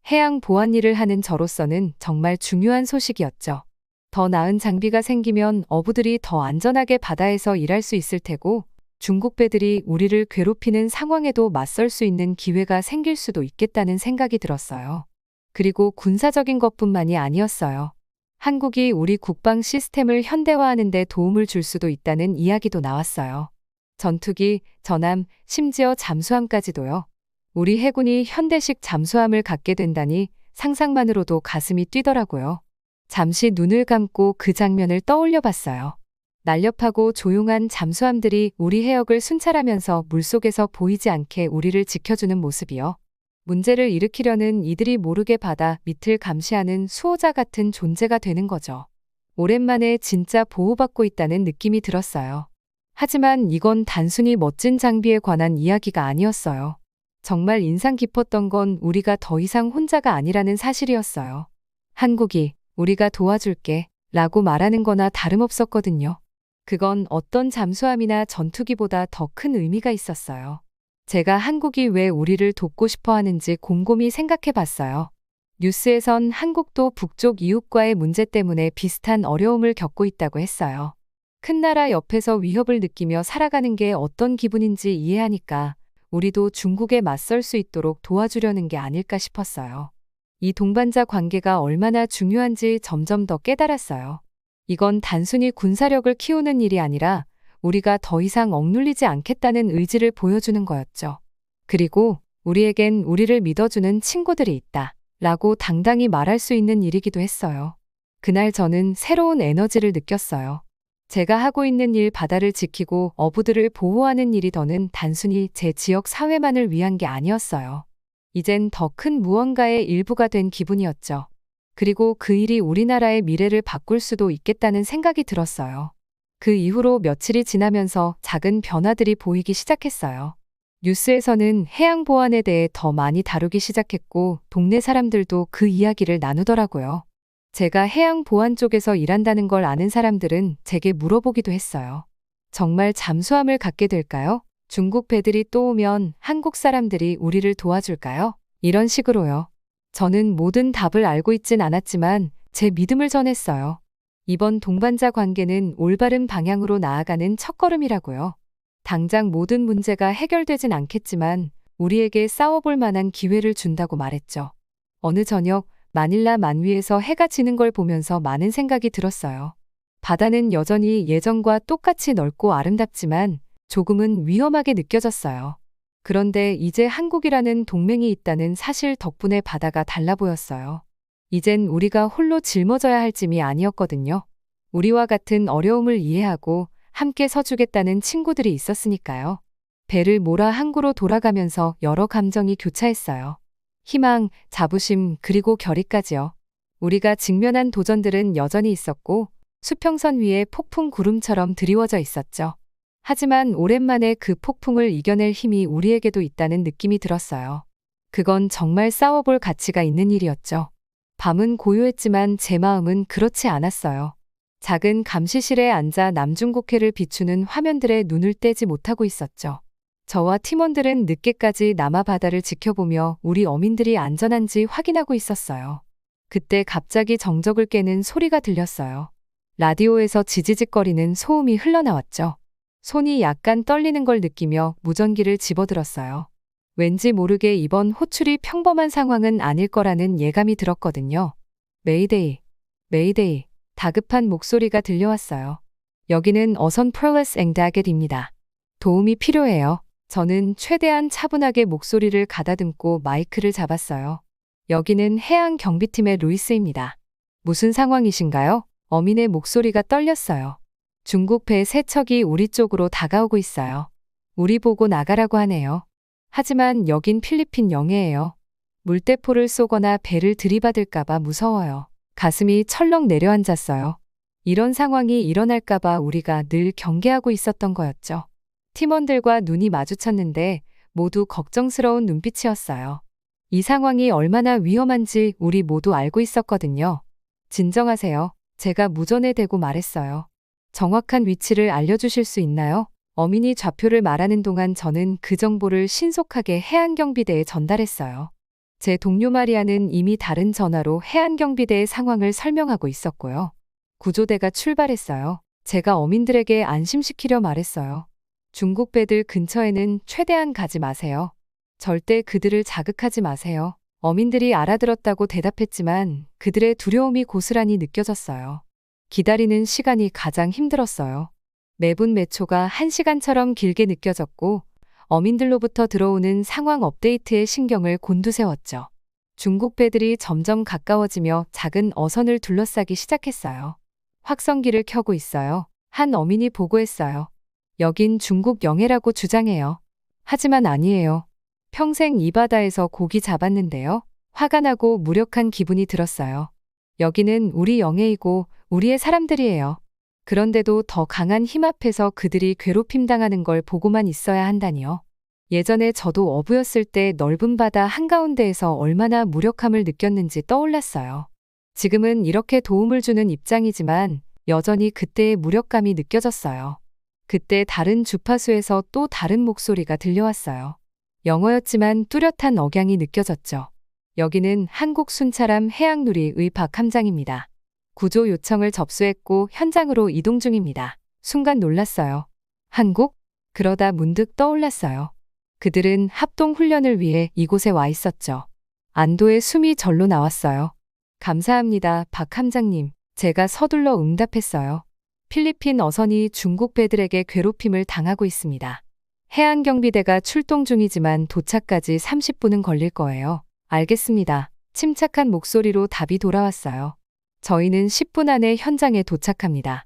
해양 보안 일을 하는 저로서는 정말 중요한 소식이었죠. 더 나은 장비가 생기면 어부들이 더 안전하게 바다에서 일할 수 있을 테고 중국 배들이 우리를 괴롭히는 상황에도 맞설 수 있는 기회가 생길 수도 있겠다는 생각이 들었어요. 그리고 군사적인 것뿐만이 아니었어요. 한국이 우리 국방 시스템을 현대화하는 데 도움을 줄 수도 있다는 이야기도 나왔어요. 전투기, 전함, 심지어 잠수함까지도요. 우리 해군이 현대식 잠수함을 갖게 된다니 상상만으로도 가슴이 뛰더라고요. 잠시 눈을 감고 그 장면을 떠올려 봤어요. 날렵하고 조용한 잠수함들이 우리 해역을 순찰하면서 물속에서 보이지 않게 우리를 지켜주는 모습이요. 문제를 일으키려는 이들이 모르게 바다 밑을 감시하는 수호자 같은 존재가 되는 거죠. 오랜만에 진짜 보호받고 있다는 느낌이 들었어요. 하지만 이건 단순히 멋진 장비에 관한 이야기가 아니었어요. 정말 인상 깊었던 건 우리가 더 이상 혼자가 아니라는 사실이었어요. 한국이 우리가 도와줄게 라고 말하는 거나 다름없었거든요. 그건 어떤 잠수함이나 전투기보다 더 큰 의미가 있었어요. 제가 한국이 왜 우리를 돕고 싶어 하는지 곰곰이 생각해 봤어요. 뉴스에선 한국도 북쪽 이웃과의 문제 때문에 비슷한 어려움을 겪고 있다고 했어요. 큰 나라 옆에서 위협을 느끼며 살아가는 게 어떤 기분인지 이해하니까 우리도 중국에 맞설 수 있도록 도와주려는 게 아닐까 싶었어요. 이 동반자 관계가 얼마나 중요한지 점점 더 깨달았어요. 이건 단순히 군사력을 키우는 일이 아니라 우리가 더 이상 억눌리지 않겠다는 의지를 보여주는 거였죠. 그리고 우리에겐 우리를 믿어주는 친구들이 있다 라고 당당히 말할 수 있는 일이기도 했어요. 그날 저는 새로운 에너지를 느꼈어요. 제가 하고 있는 일 바다를 지키고 어부들을 보호하는 일이 더는 단순히 제 지역 사회만을 위한 게 아니었어요. 이젠 더 큰 무언가의 일부가 된 기분이었죠. 그리고 그 일이 우리나라의 미래를 바꿀 수도 있겠다는 생각이 들었어요. 그 이후로 며칠이 지나면서 작은 변화들이 보이기 시작했어요. 뉴스에서는 해양 보안에 대해 더 많이 다루기 시작했고 동네 사람들도 그 이야기를 나누더라고요. 제가 해양 보안 쪽에서 일한다는 걸 아는 사람들은 제게 물어보기도 했어요. 정말 잠수함을 갖게 될까요? 중국 배들이 또 오면 한국 사람들이 우리를 도와줄까요? 이런 식으로요. 저는 모든 답을 알고 있진 않았지만 제 믿음을 전했어요. 이번 동반자 관계는 올바른 방향으로 나아가는 첫걸음이라고요. 당장 모든 문제가 해결되진 않겠지만 우리에게 싸워볼 만한 기회를 준다고 말했죠. 어느 저녁 마닐라 만위에서 해가 지는 걸 보면서 많은 생각이 들었어요. 바다는 여전히 예전과 똑같이 넓고 아름답지만 조금은 위험하게 느껴졌어요. 그런데 이제 한국이라는 동맹이 있다는 사실 덕분에 바다가 달라 보였어요. 이젠 우리가 홀로 짊어져야 할 짐이 아니었거든요. 우리와 같은 어려움을 이해하고 함께 서주겠다는 친구들이 있었으니까요. 배를 몰아 항구로 돌아가면서 여러 감정이 교차했어요. 희망, 자부심, 그리고 결의까지요. 우리가 직면한 도전들은 여전히 있었고 수평선 위에 폭풍 구름처럼 드리워져 있었죠. 하지만 오랜만에 그 폭풍을 이겨낼 힘이 우리에게도 있다는 느낌이 들었어요. 그건 정말 싸워볼 가치가 있는 일이었죠. 밤은 고요했지만 제 마음은 그렇지 않았어요. 작은 감시실에 앉아 남중국해를 비추는 화면들에 눈을 떼지 못하고 있었죠. 저와 팀원들은 늦게까지 남아 바다를 지켜보며 우리 어민들이 안전한지 확인하고 있었어요. 그때 갑자기 정적을 깨는 소리가 들렸어요. 라디오에서 지지직거리는 소음이 흘러나왔죠. 손이 약간 떨리는 걸 느끼며 무전기를 집어들었어요. 왠지 모르게 이번 호출이 평범한 상황은 아닐 거라는 예감이 들었거든요. 메이데이, 메이데이, 다급한 목소리가 들려왔어요. 여기는 어선 프롤레스 앵다겟입니다. 도움이 필요해요. 저는 최대한 차분하게 목소리를 가다듬고 마이크를 잡았어요. 여기는 해양 경비팀의 루이스입니다. 무슨 상황이신가요? 어민의 목소리가 떨렸어요. 중국 배 세 척이 우리 쪽으로 다가오고 있어요. 우리 보고 나가라고 하네요. 하지만 여긴 필리핀 영해예요. 물대포를 쏘거나 배를 들이받을까봐 무서워요. 가슴이 철렁 내려앉았어요. 이런 상황이 일어날까봐 우리가 늘 경계하고 있었던 거였죠. 팀원들과 눈이 마주쳤는데 모두 걱정스러운 눈빛이었어요. 이 상황이 얼마나 위험한지 우리 모두 알고 있었거든요. 진정하세요. 제가 무전에 대고 말했어요. 정확한 위치를 알려주실 수 있나요? 어민이 좌표를 말하는 동안 저는 그 정보를 신속하게 해안경비대에 전달했어요. 제 동료 마리아는 이미 다른 전화로 해안경비대의 상황을 설명하고 있었고요. 구조대가 출발했어요. 제가 어민들에게 안심시키려 말했어요. 중국 배들 근처에는 최대한 가지 마세요. 절대 그들을 자극하지 마세요. 어민들이 알아들었다고 대답했지만 그들의 두려움이 고스란히 느껴졌어요. 기다리는 시간이 가장 힘들었어요. 매분 매초가 1시간처럼 길게 느껴졌고 어민들로부터 들어오는 상황 업데이트에 신경을 곤두세웠죠. 중국 배들이 점점 가까워지며 작은 어선을 둘러싸기 시작했어요. 확성기를 켜고 있어요. 한 어민이 보고했어요. 여긴 중국 영해라고 주장해요. 하지만 아니에요. 평생 이 바다에서 고기 잡았는데요. 화가 나고 무력한 기분이 들었어요. 여기는 우리 영해이고 우리의 사람들이에요. 그런데도 더 강한 힘 앞에서 그들이 괴롭힘 당하는 걸 보고만 있어야 한다니요. 예전에 저도 어부였을 때 넓은 바다 한가운데에서 얼마나 무력함을 느꼈는지 떠올랐어요. 지금은 이렇게 도움을 주는 입장이지만 여전히 그때의 무력감이 느껴졌어요. 그때 다른 주파수에서 또 다른 목소리가 들려왔어요. 영어였지만 뚜렷한 억양이 느껴졌죠. 여기는 한국 순찰함 해양누리의 박함장입니다. 구조 요청을 접수했고 현장으로 이동 중입니다. 순간 놀랐어요. 한국? 그러다 문득 떠올랐어요. 그들은 합동 훈련을 위해 이곳에 와 있었죠. 안도의 숨이 절로 나왔어요. 감사합니다, 박함장님. 제가 서둘러 응답했어요. 필리핀 어선이 중국 배들에게 괴롭힘을 당하고 있습니다. 해안경비대가 출동 중이지만 도착까지 30분은 걸릴 거예요. 알겠습니다. 침착한 목소리로 답이 돌아왔어요. 저희는 10분 안에 현장에 도착합니다.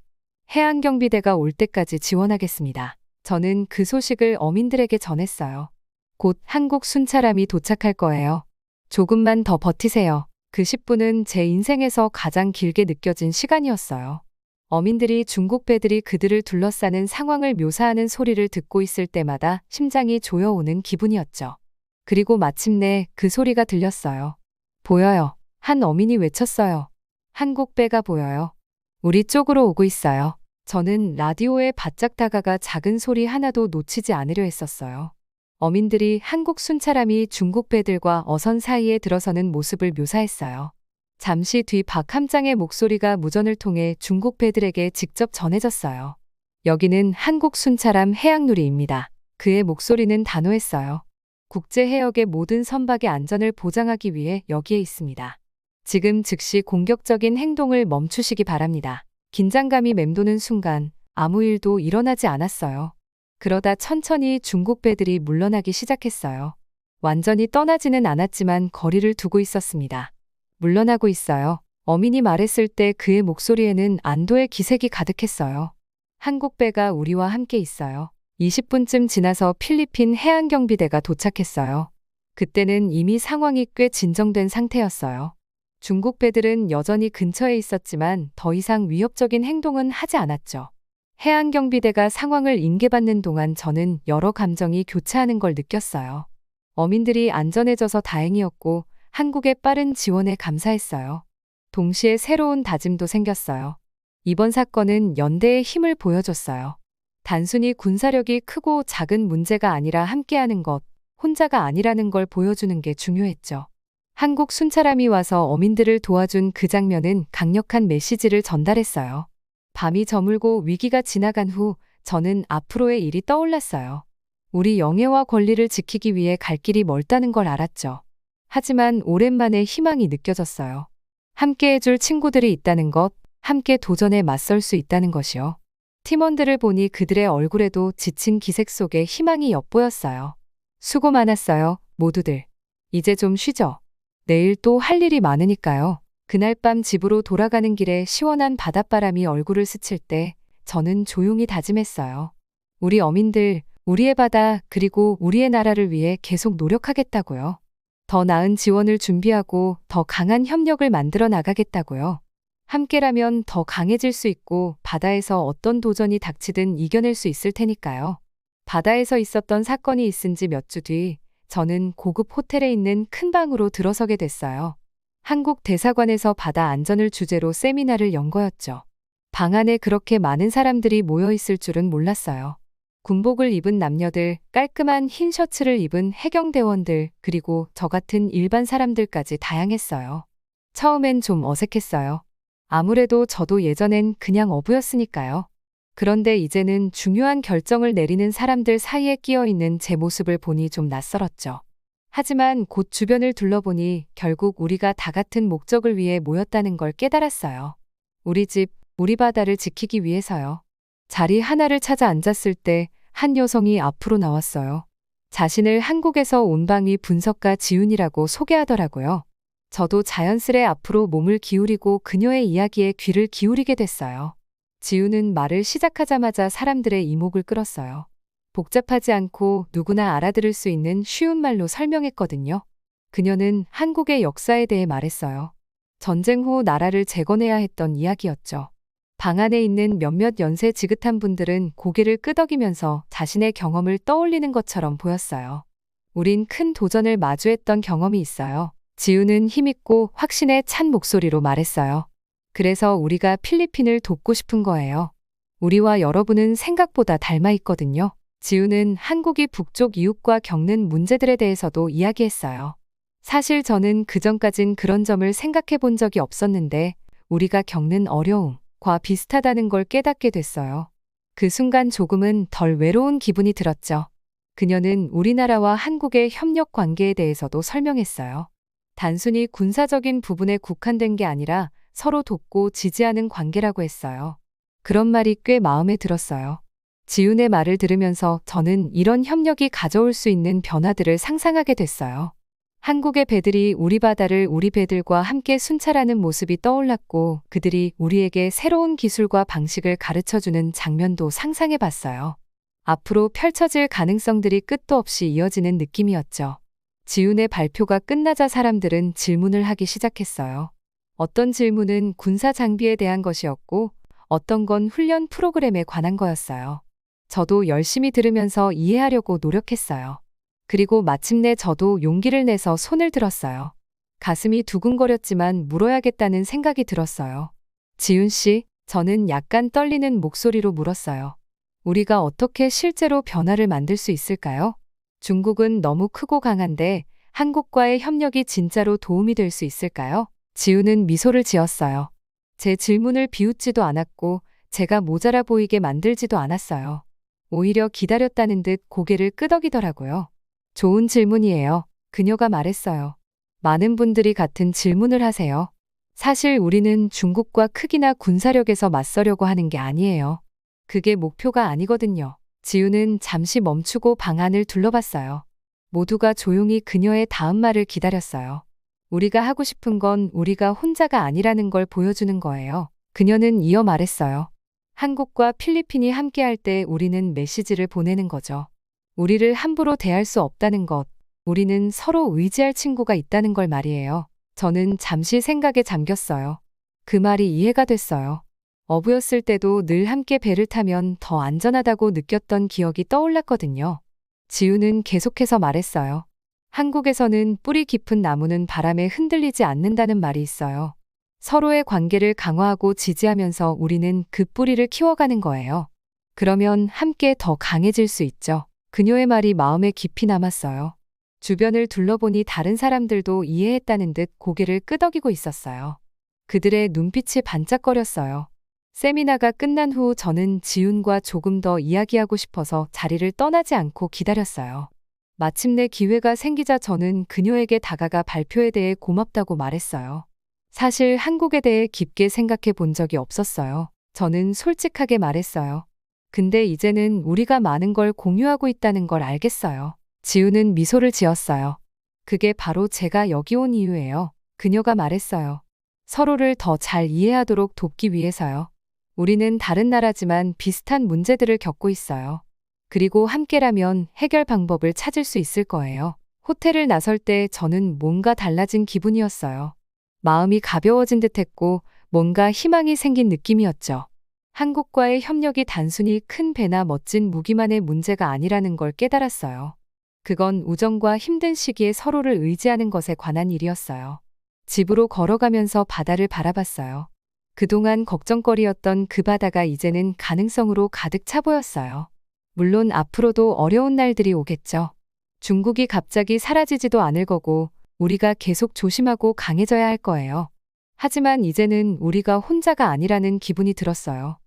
해안경비대가 올 때까지 지원하겠습니다. 저는 그 소식을 어민들에게 전했어요. 곧 한국 순찰함이 도착할 거예요. 조금만 더 버티세요. 그 10분은 제 인생에서 가장 길게 느껴진 시간이었어요. 어민들이 중국 배들이 그들을 둘러싸는 상황을 묘사하는 소리를 듣고 있을 때마다 심장이 조여오는 기분이었죠. 그리고 마침내 그 소리가 들렸어요. 보여요. 한 어민이 외쳤어요. 한국 배가 보여요. 우리 쪽으로 오고 있어요. 저는 라디오에 바짝 다가가 작은 소리 하나도 놓치지 않으려 했었어요. 어민들이 한국 순찰함이 중국 배들과 어선 사이에 들어서는 모습을 묘사했어요. 잠시 뒤 박함장의 목소리가 무전을 통해 중국 배들에게 직접 전해졌어요. 여기는 한국 순찰함 해양누리입니다. 그의 목소리는 단호했어요. 국제해역의 모든 선박의 안전을 보장하기 위해 여기에 있습니다. 지금 즉시 공격적인 행동을 멈추시기 바랍니다. 긴장감이 맴도는 순간 아무 일도 일어나지 않았어요. 그러다 천천히 중국 배들이 물러나기 시작했어요. 완전히 떠나지는 않았지만 거리를 두고 있었습니다. 물러나고 있어요. 어민이 말했을 때 그의 목소리에는 안도의 기색이 가득했어요. 한국 배가 우리와 함께 있어요. 20분쯤 지나서 필리핀 해안경비대가 도착했어요. 그때는 이미 상황이 꽤 진정된 상태였어요. 중국 배들은 여전히 근처에 있었지만 더 이상 위협적인 행동은 하지 않았죠. 해안경비대가 상황을 인계받는 동안 저는 여러 감정이 교차하는 걸 느꼈어요. 어민들이 안전해져서 다행이었고 한국의 빠른 지원에 감사했어요. 동시에 새로운 다짐도 생겼어요. 이번 사건은 연대의 힘을 보여줬어요. 단순히 군사력이 크고 작은 문제가 아니라 함께하는 것, 혼자가 아니라는 걸 보여주는 게 중요했죠. 한국 순찰함이 와서 어민들을 도와준 그 장면은 강력한 메시지를 전달했어요. 밤이 저물고 위기가 지나간 후 저는 앞으로의 일이 떠올랐어요. 우리 영예와 권리를 지키기 위해 갈 길이 멀다는 걸 알았죠. 하지만 오랜만에 희망이 느껴졌어요. 함께 해줄 친구들이 있다는 것, 함께 도전에 맞설 수 있다는 것이요. 팀원들을 보니 그들의 얼굴에도 지친 기색 속에 희망이 엿보였어요. 수고 많았어요, 모두들. 이제 좀 쉬죠. 내일 또 할 일이 많으니까요. 그날 밤 집으로 돌아가는 길에 시원한 바닷바람이 얼굴을 스칠 때 저는 조용히 다짐했어요. 우리 어민들, 우리의 바다, 그리고 우리의 나라를 위해 계속 노력하겠다고요. 더 나은 지원을 준비하고 더 강한 협력을 만들어 나가겠다고요. 함께라면 더 강해질 수 있고 바다에서 어떤 도전이 닥치든 이겨낼 수 있을 테니까요. 바다에서 있었던 사건이 있은 지 몇 주 뒤, 저는 고급 호텔에 있는 큰 방으로 들어서게 됐어요. 한국 대사관에서 바다 안전을 주제로 세미나를 연 거였죠. 방 안에 그렇게 많은 사람들이 모여 있을 줄은 몰랐어요. 군복을 입은 남녀들, 깔끔한 흰 셔츠를 입은 해경대원들, 그리고 저 같은 일반 사람들까지 다양했어요. 처음엔 좀 어색했어요. 아무래도 저도 예전엔 그냥 어부였으니까요. 그런데 이제는 중요한 결정을 내리는 사람들 사이에 끼어 있는 제 모습을 보니 좀 낯설었죠. 하지만 곧 주변을 둘러보니 결국 우리가 다 같은 목적을 위해 모였다는 걸 깨달았어요. 우리 집, 우리 바다를 지키기 위해서요. 자리 하나를 찾아 앉았을 때 한 여성이 앞으로 나왔어요. 자신을 한국에서 온 방위 분석가 지훈이라고 소개하더라고요. 저도 자연스레 앞으로 몸을 기울이고 그녀의 이야기에 귀를 기울이게 됐어요. 지훈은 말을 시작하자마자 사람들의 이목을 끌었어요. 복잡하지 않고 누구나 알아들을 수 있는 쉬운 말로 설명했거든요. 그녀는 한국의 역사에 대해 말했어요. 전쟁 후 나라를 재건해야 했던 이야기였죠. 방 안에 있는 몇몇 연세 지긋한 분들은 고개를 끄덕이면서 자신의 경험을 떠올리는 것처럼 보였어요. 우린 큰 도전을 마주했던 경험이 있어요. 지우는 힘있고 확신에 찬 목소리로 말했어요. 그래서 우리가 필리핀을 돕고 싶은 거예요. 우리와 여러분은 생각보다 닮아 있거든요. 지우는 한국이 북쪽 이웃과 겪는 문제들에 대해서도 이야기했어요. 사실 저는 그전까진 그런 점을 생각해 본 적이 없었는데 우리가 겪는 어려움과 비슷하다는 걸 깨닫게 됐어요. 그 순간 조금은 덜 외로운 기분이 들었죠. 그녀는 우리나라와 한국의 협력 관계에 대해서도 설명했어요. 단순히 군사적인 부분에 국한된 게 아니라 서로 돕고 지지하는 관계라고 했어요. 그런 말이 꽤 마음에 들었어요. 지훈의 말을 들으면서 저는 이런 협력이 가져올 수 있는 변화들을 상상하게 됐어요. 한국의 배들이 우리 바다를 우리 배들과 함께 순찰하는 모습이 떠올랐고 그들이 우리에게 새로운 기술과 방식을 가르쳐주는 장면도 상상해 봤어요. 앞으로 펼쳐질 가능성들이 끝도 없이 이어지는 느낌이었죠. 지훈의 발표가 끝나자 사람들은 질문을 하기 시작했어요. 어떤 질문은 군사 장비에 대한 것이었고 어떤 건 훈련 프로그램에 관한 거였어요. 저도 열심히 들으면서 이해하려고 노력했어요. 그리고 마침내 저도 용기를 내서 손을 들었어요. 가슴이 두근거렸지만 물어야겠다는 생각이 들었어요. 지훈 씨, 저는 약간 떨리는 목소리로 물었어요. 우리가 어떻게 실제로 변화를 만들 수 있을까요? 중국은 너무 크고 강한데 한국과의 협력이 진짜로 도움이 될 수 있을까요? 지훈은 미소를 지었어요. 제 질문을 비웃지도 않았고 제가 모자라 보이게 만들지도 않았어요. 오히려 기다렸다는 듯 고개를 끄덕이더라고요. 좋은 질문이에요. 그녀가 말했어요. 많은 분들이 같은 질문을 하세요. 사실 우리는 중국과 크기나 군사력에서 맞서려고 하는 게 아니에요. 그게 목표가 아니거든요. 지훈은 잠시 멈추고 방 안을 둘러봤어요. 모두가 조용히 그녀의 다음 말을 기다렸어요. 우리가 하고 싶은 건 우리가 혼자가 아니라는 걸 보여주는 거예요. 그녀는 이어 말했어요. 한국과 필리핀이 함께할 때 우리는 메시지를 보내는 거죠. 우리를 함부로 대할 수 없다는 것, 우리는 서로 의지할 친구가 있다는 걸 말이에요. 저는 잠시 생각에 잠겼어요. 그 말이 이해가 됐어요. 어부였을 때도 늘 함께 배를 타면 더 안전하다고 느꼈던 기억이 떠올랐거든요. 지우는 계속해서 말했어요. 한국에서는 뿌리 깊은 나무는 바람에 흔들리지 않는다는 말이 있어요. 서로의 관계를 강화하고 지지하면서 우리는 그 뿌리를 키워가는 거예요. 그러면 함께 더 강해질 수 있죠. 그녀의 말이 마음에 깊이 남았어요. 주변을 둘러보니 다른 사람들도 이해했다는 듯 고개를 끄덕이고 있었어요. 그들의 눈빛이 반짝거렸어요. 세미나가 끝난 후 저는 지훈과 조금 더 이야기하고 싶어서 자리를 떠나지 않고 기다렸어요. 마침내 기회가 생기자 저는 그녀에게 다가가 발표에 대해 고맙다고 말했어요. 사실 한국에 대해 깊게 생각해 본 적이 없었어요. 저는 솔직하게 말했어요. 근데 이제는 우리가 많은 걸 공유하고 있다는 걸 알겠어요. 지우는 미소를 지었어요. 그게 바로 제가 여기 온 이유예요. 그녀가 말했어요. 서로를 더 잘 이해하도록 돕기 위해서요. 우리는 다른 나라지만 비슷한 문제들을 겪고 있어요. 그리고 함께라면 해결 방법을 찾을 수 있을 거예요. 호텔을 나설 때 저는 뭔가 달라진 기분이었어요. 마음이 가벼워진 듯했고 뭔가 희망이 생긴 느낌이었죠. 한국과의 협력이 단순히 큰 배나 멋진 무기만의 문제가 아니라는 걸 깨달았어요. 그건 우정과 힘든 시기에 서로를 의지하는 것에 관한 일이었어요. 집으로 걸어가면서 바다를 바라봤어요. 그동안 걱정거리였던 그 바다가 이제는 가능성으로 가득 차 보였어요. 물론 앞으로도 어려운 날들이 오겠죠. 중국이 갑자기 사라지지도 않을 거고 우리가 계속 조심하고 강해져야 할 거예요. 하지만 이제는 우리가 혼자가 아니라는 기분이 들었어요.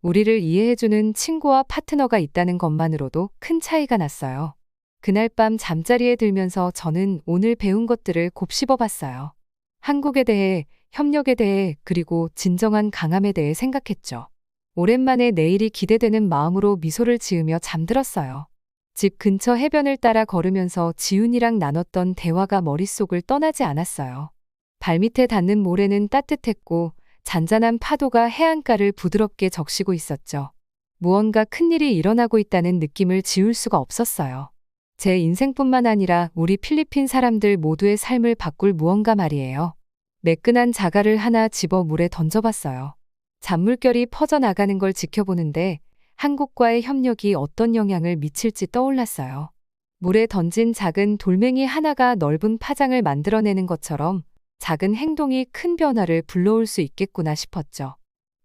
우리를 이해해주는 친구와 파트너가 있다는 것만으로도 큰 차이가 났어요. 그날 밤 잠자리에 들면서 저는 오늘 배운 것들을 곱씹어 봤어요. 한국에 대해, 협력에 대해, 그리고 진정한 강함에 대해 생각했죠. 오랜만에 내일이 기대되는 마음으로 미소를 지으며 잠들었어요. 집 근처 해변을 따라 걸으면서 지훈이랑 나눴던 대화가 머릿속을 떠나지 않았어요. 발밑에 닿는 모래는 따뜻했고 잔잔한 파도가 해안가를 부드럽게 적시고 있었죠. 무언가 큰일이 일어나고 있다는 느낌을 지울 수가 없었어요. 제 인생뿐만 아니라 우리 필리핀 사람들 모두의 삶을 바꿀 무언가 말이에요. 매끈한 자갈을 하나 집어 물에 던져봤어요. 잔물결이 퍼져나가는 걸 지켜보는데 한국과의 협력이 어떤 영향을 미칠지 떠올랐어요. 물에 던진 작은 돌멩이 하나가 넓은 파장을 만들어내는 것처럼 작은 행동이 큰 변화를 불러올 수 있겠구나 싶었죠.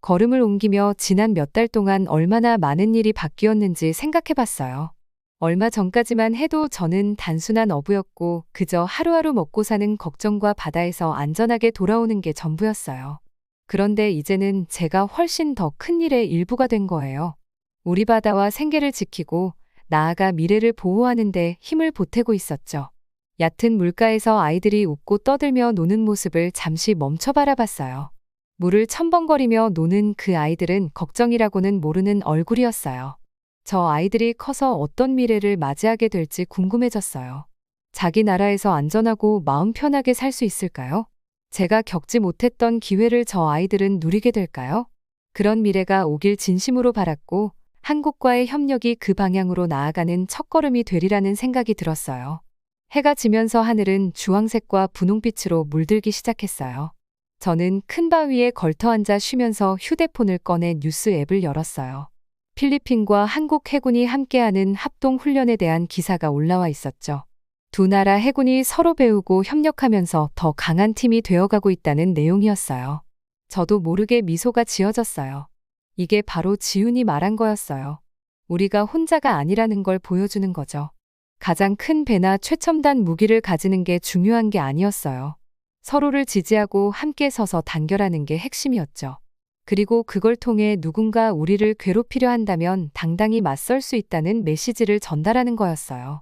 걸음을 옮기며 지난 몇 달 동안 얼마나 많은 일이 바뀌었는지 생각해봤어요. 얼마 전까지만 해도 저는 단순한 어부였고 그저 하루하루 먹고 사는 걱정과 바다에서 안전하게 돌아오는 게 전부였어요. 그런데 이제는 제가 훨씬 더 큰 일의 일부가 된 거예요. 우리 바다와 생계를 지키고 나아가 미래를 보호하는 데 힘을 보태고 있었죠. 얕은 물가에서 아이들이 웃고 떠들며 노는 모습을 잠시 멈춰 바라봤어요. 물을 첨벙거리며 노는 그 아이들은 걱정이라고는 모르는 얼굴이었어요. 저 아이들이 커서 어떤 미래를 맞이하게 될지 궁금해졌어요. 자기 나라에서 안전하고 마음 편하게 살 수 있을까요? 제가 겪지 못했던 기회를 저 아이들은 누리게 될까요? 그런 미래가 오길 진심으로 바랐고 한국과의 협력이 그 방향으로 나아가는 첫걸음이 되리라는 생각이 들었어요. 해가 지면서 하늘은 주황색과 분홍빛으로 물들기 시작했어요. 저는 큰 바위에 걸터앉아 쉬면서 휴대폰을 꺼내 뉴스 앱을 열었어요. 필리핀과 한국 해군이 함께하는 합동훈련에 대한 기사가 올라와 있었죠. 두 나라 해군이 서로 배우고 협력하면서 더 강한 팀이 되어가고 있다는 내용이었어요. 저도 모르게 미소가 지어졌어요. 이게 바로 지훈이 말한 거였어요. 우리가 혼자가 아니라는 걸 보여주는 거죠. 가장 큰 배나 최첨단 무기를 가지는 게 중요한 게 아니었어요. 서로를 지지하고 함께 서서 단결하는 게 핵심이었죠. 그리고 그걸 통해 누군가 우리를 괴롭히려 한다면 당당히 맞설 수 있다는 메시지를 전달하는 거였어요.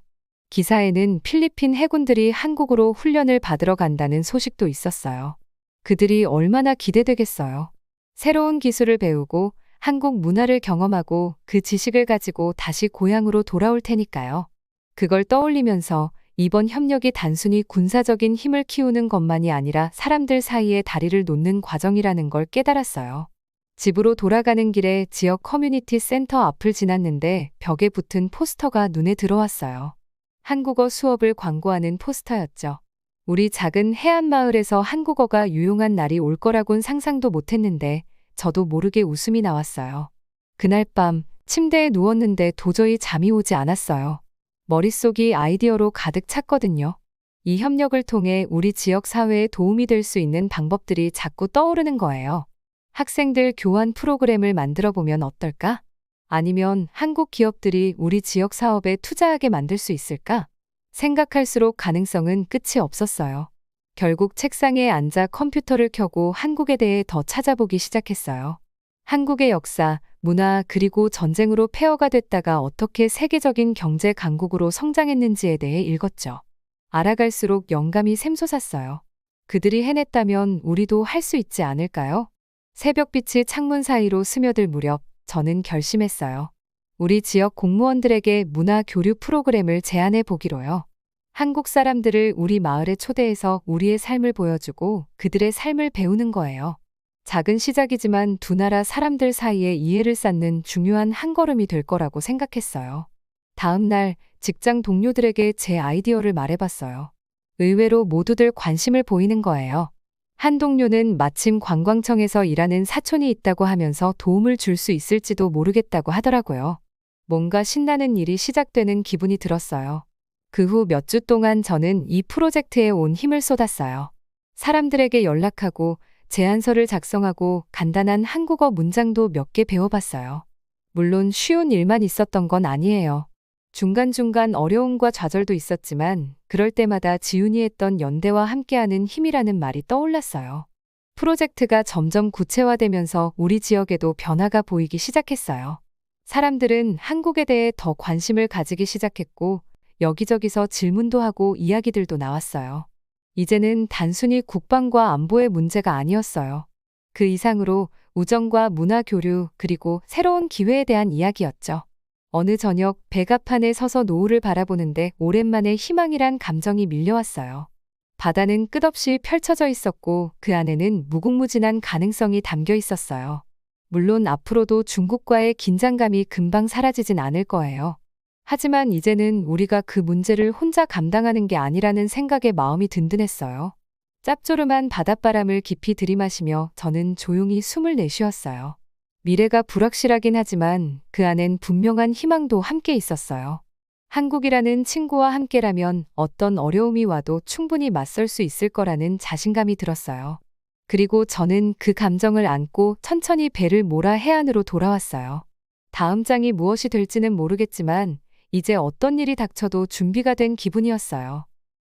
기사에는 필리핀 해군들이 한국으로 훈련을 받으러 간다는 소식도 있었어요. 그들이 얼마나 기대되겠어요. 새로운 기술을 배우고 한국 문화를 경험하고 그 지식을 가지고 다시 고향으로 돌아올 테니까요. 그걸 떠올리면서 이번 협력이 단순히 군사적인 힘을 키우는 것만이 아니라 사람들 사이에 다리를 놓는 과정이라는 걸 깨달았어요. 집으로 돌아가는 길에 지역 커뮤니티 센터 앞을 지났는데 벽에 붙은 포스터가 눈에 들어왔어요. 한국어 수업을 광고하는 포스터였죠. 우리 작은 해안 마을에서 한국어가 유용한 날이 올 거라곤 상상도 못했는데 저도 모르게 웃음이 나왔어요. 그날 밤 침대에 누웠는데 도저히 잠이 오지 않았어요. 머릿속이 아이디어로 가득 찼거든요. 이 협력을 통해 우리 지역 사회에 도움이 될 수 있는 방법들이 자꾸 떠오르는 거예요. 학생들 교환 프로그램을 만들어 보면 어떨까? 아니면 한국 기업들이 우리 지역 사업에 투자하게 만들 수 있을까? 생각할수록 가능성은 끝이 없었어요. 결국 책상에 앉아 컴퓨터를 켜고 한국에 대해 더 찾아보기 시작했어요. 한국의 역사, 문화 그리고 전쟁으로 폐허가 됐다가 어떻게 세계적인 경제 강국으로 성장했는지에 대해 읽었죠. 알아갈수록 영감이 샘솟았어요. 그들이 해냈다면 우리도 할 수 있지 않을까요? 새벽빛이 창문 사이로 스며들 무렵 저는 결심했어요. 우리 지역 공무원들에게 문화 교류 프로그램을 제안해 보기로요. 한국 사람들을 우리 마을에 초대해서 우리의 삶을 보여주고 그들의 삶을 배우는 거예요. 작은 시작이지만 두 나라 사람들 사이에 이해를 쌓는 중요한 한 걸음이 될 거라고 생각했어요. 다음 날 직장 동료들에게 제 아이디어를 말해봤어요. 의외로 모두들 관심을 보이는 거예요. 한 동료는 마침 관광청에서 일하는 사촌이 있다고 하면서 도움을 줄 수 있을지도 모르겠다고 하더라고요. 뭔가 신나는 일이 시작되는 기분이 들었어요. 그 후 몇 주 동안 저는 이 프로젝트에 온 힘을 쏟았어요. 사람들에게 연락하고 제안서를 작성하고 간단한 한국어 문장도 몇 개 배워봤어요. 물론 쉬운 일만 있었던 건 아니에요. 중간중간 어려움과 좌절도 있었지만 그럴 때마다 지훈이 했던 연대와 함께하는 힘이라는 말이 떠올랐어요. 프로젝트가 점점 구체화되면서 우리 지역에도 변화가 보이기 시작했어요. 사람들은 한국에 대해 더 관심을 가지기 시작했고 여기저기서 질문도 하고 이야기들도 나왔어요. 이제는 단순히 국방과 안보의 문제가 아니었어요. 그 이상으로 우정과 문화 교류 그리고 새로운 기회에 대한 이야기였죠. 어느 저녁 백악판에 서서 노을을 바라보는데 오랜만에 희망이란 감정이 밀려왔어요. 바다는 끝없이 펼쳐져 있었고 그 안에는 무궁무진한 가능성이 담겨 있었어요. 물론 앞으로도 중국과의 긴장감이 금방 사라지진 않을 거예요. 하지만 이제는 우리가 그 문제를 혼자 감당하는 게 아니라는 생각에 마음이 든든했어요. 짭조름한 바닷바람을 깊이 들이마시며 저는 조용히 숨을 내쉬었어요. 미래가 불확실하긴 하지만 그 안엔 분명한 희망도 함께 있었어요. 한국이라는 친구와 함께라면 어떤 어려움이 와도 충분히 맞설 수 있을 거라는 자신감이 들었어요. 그리고 저는 그 감정을 안고 천천히 배를 몰아 해안으로 돌아왔어요. 다음 장이 무엇이 될지는 모르겠지만 이제 어떤 일이 닥쳐도 준비가 된 기분이었어요.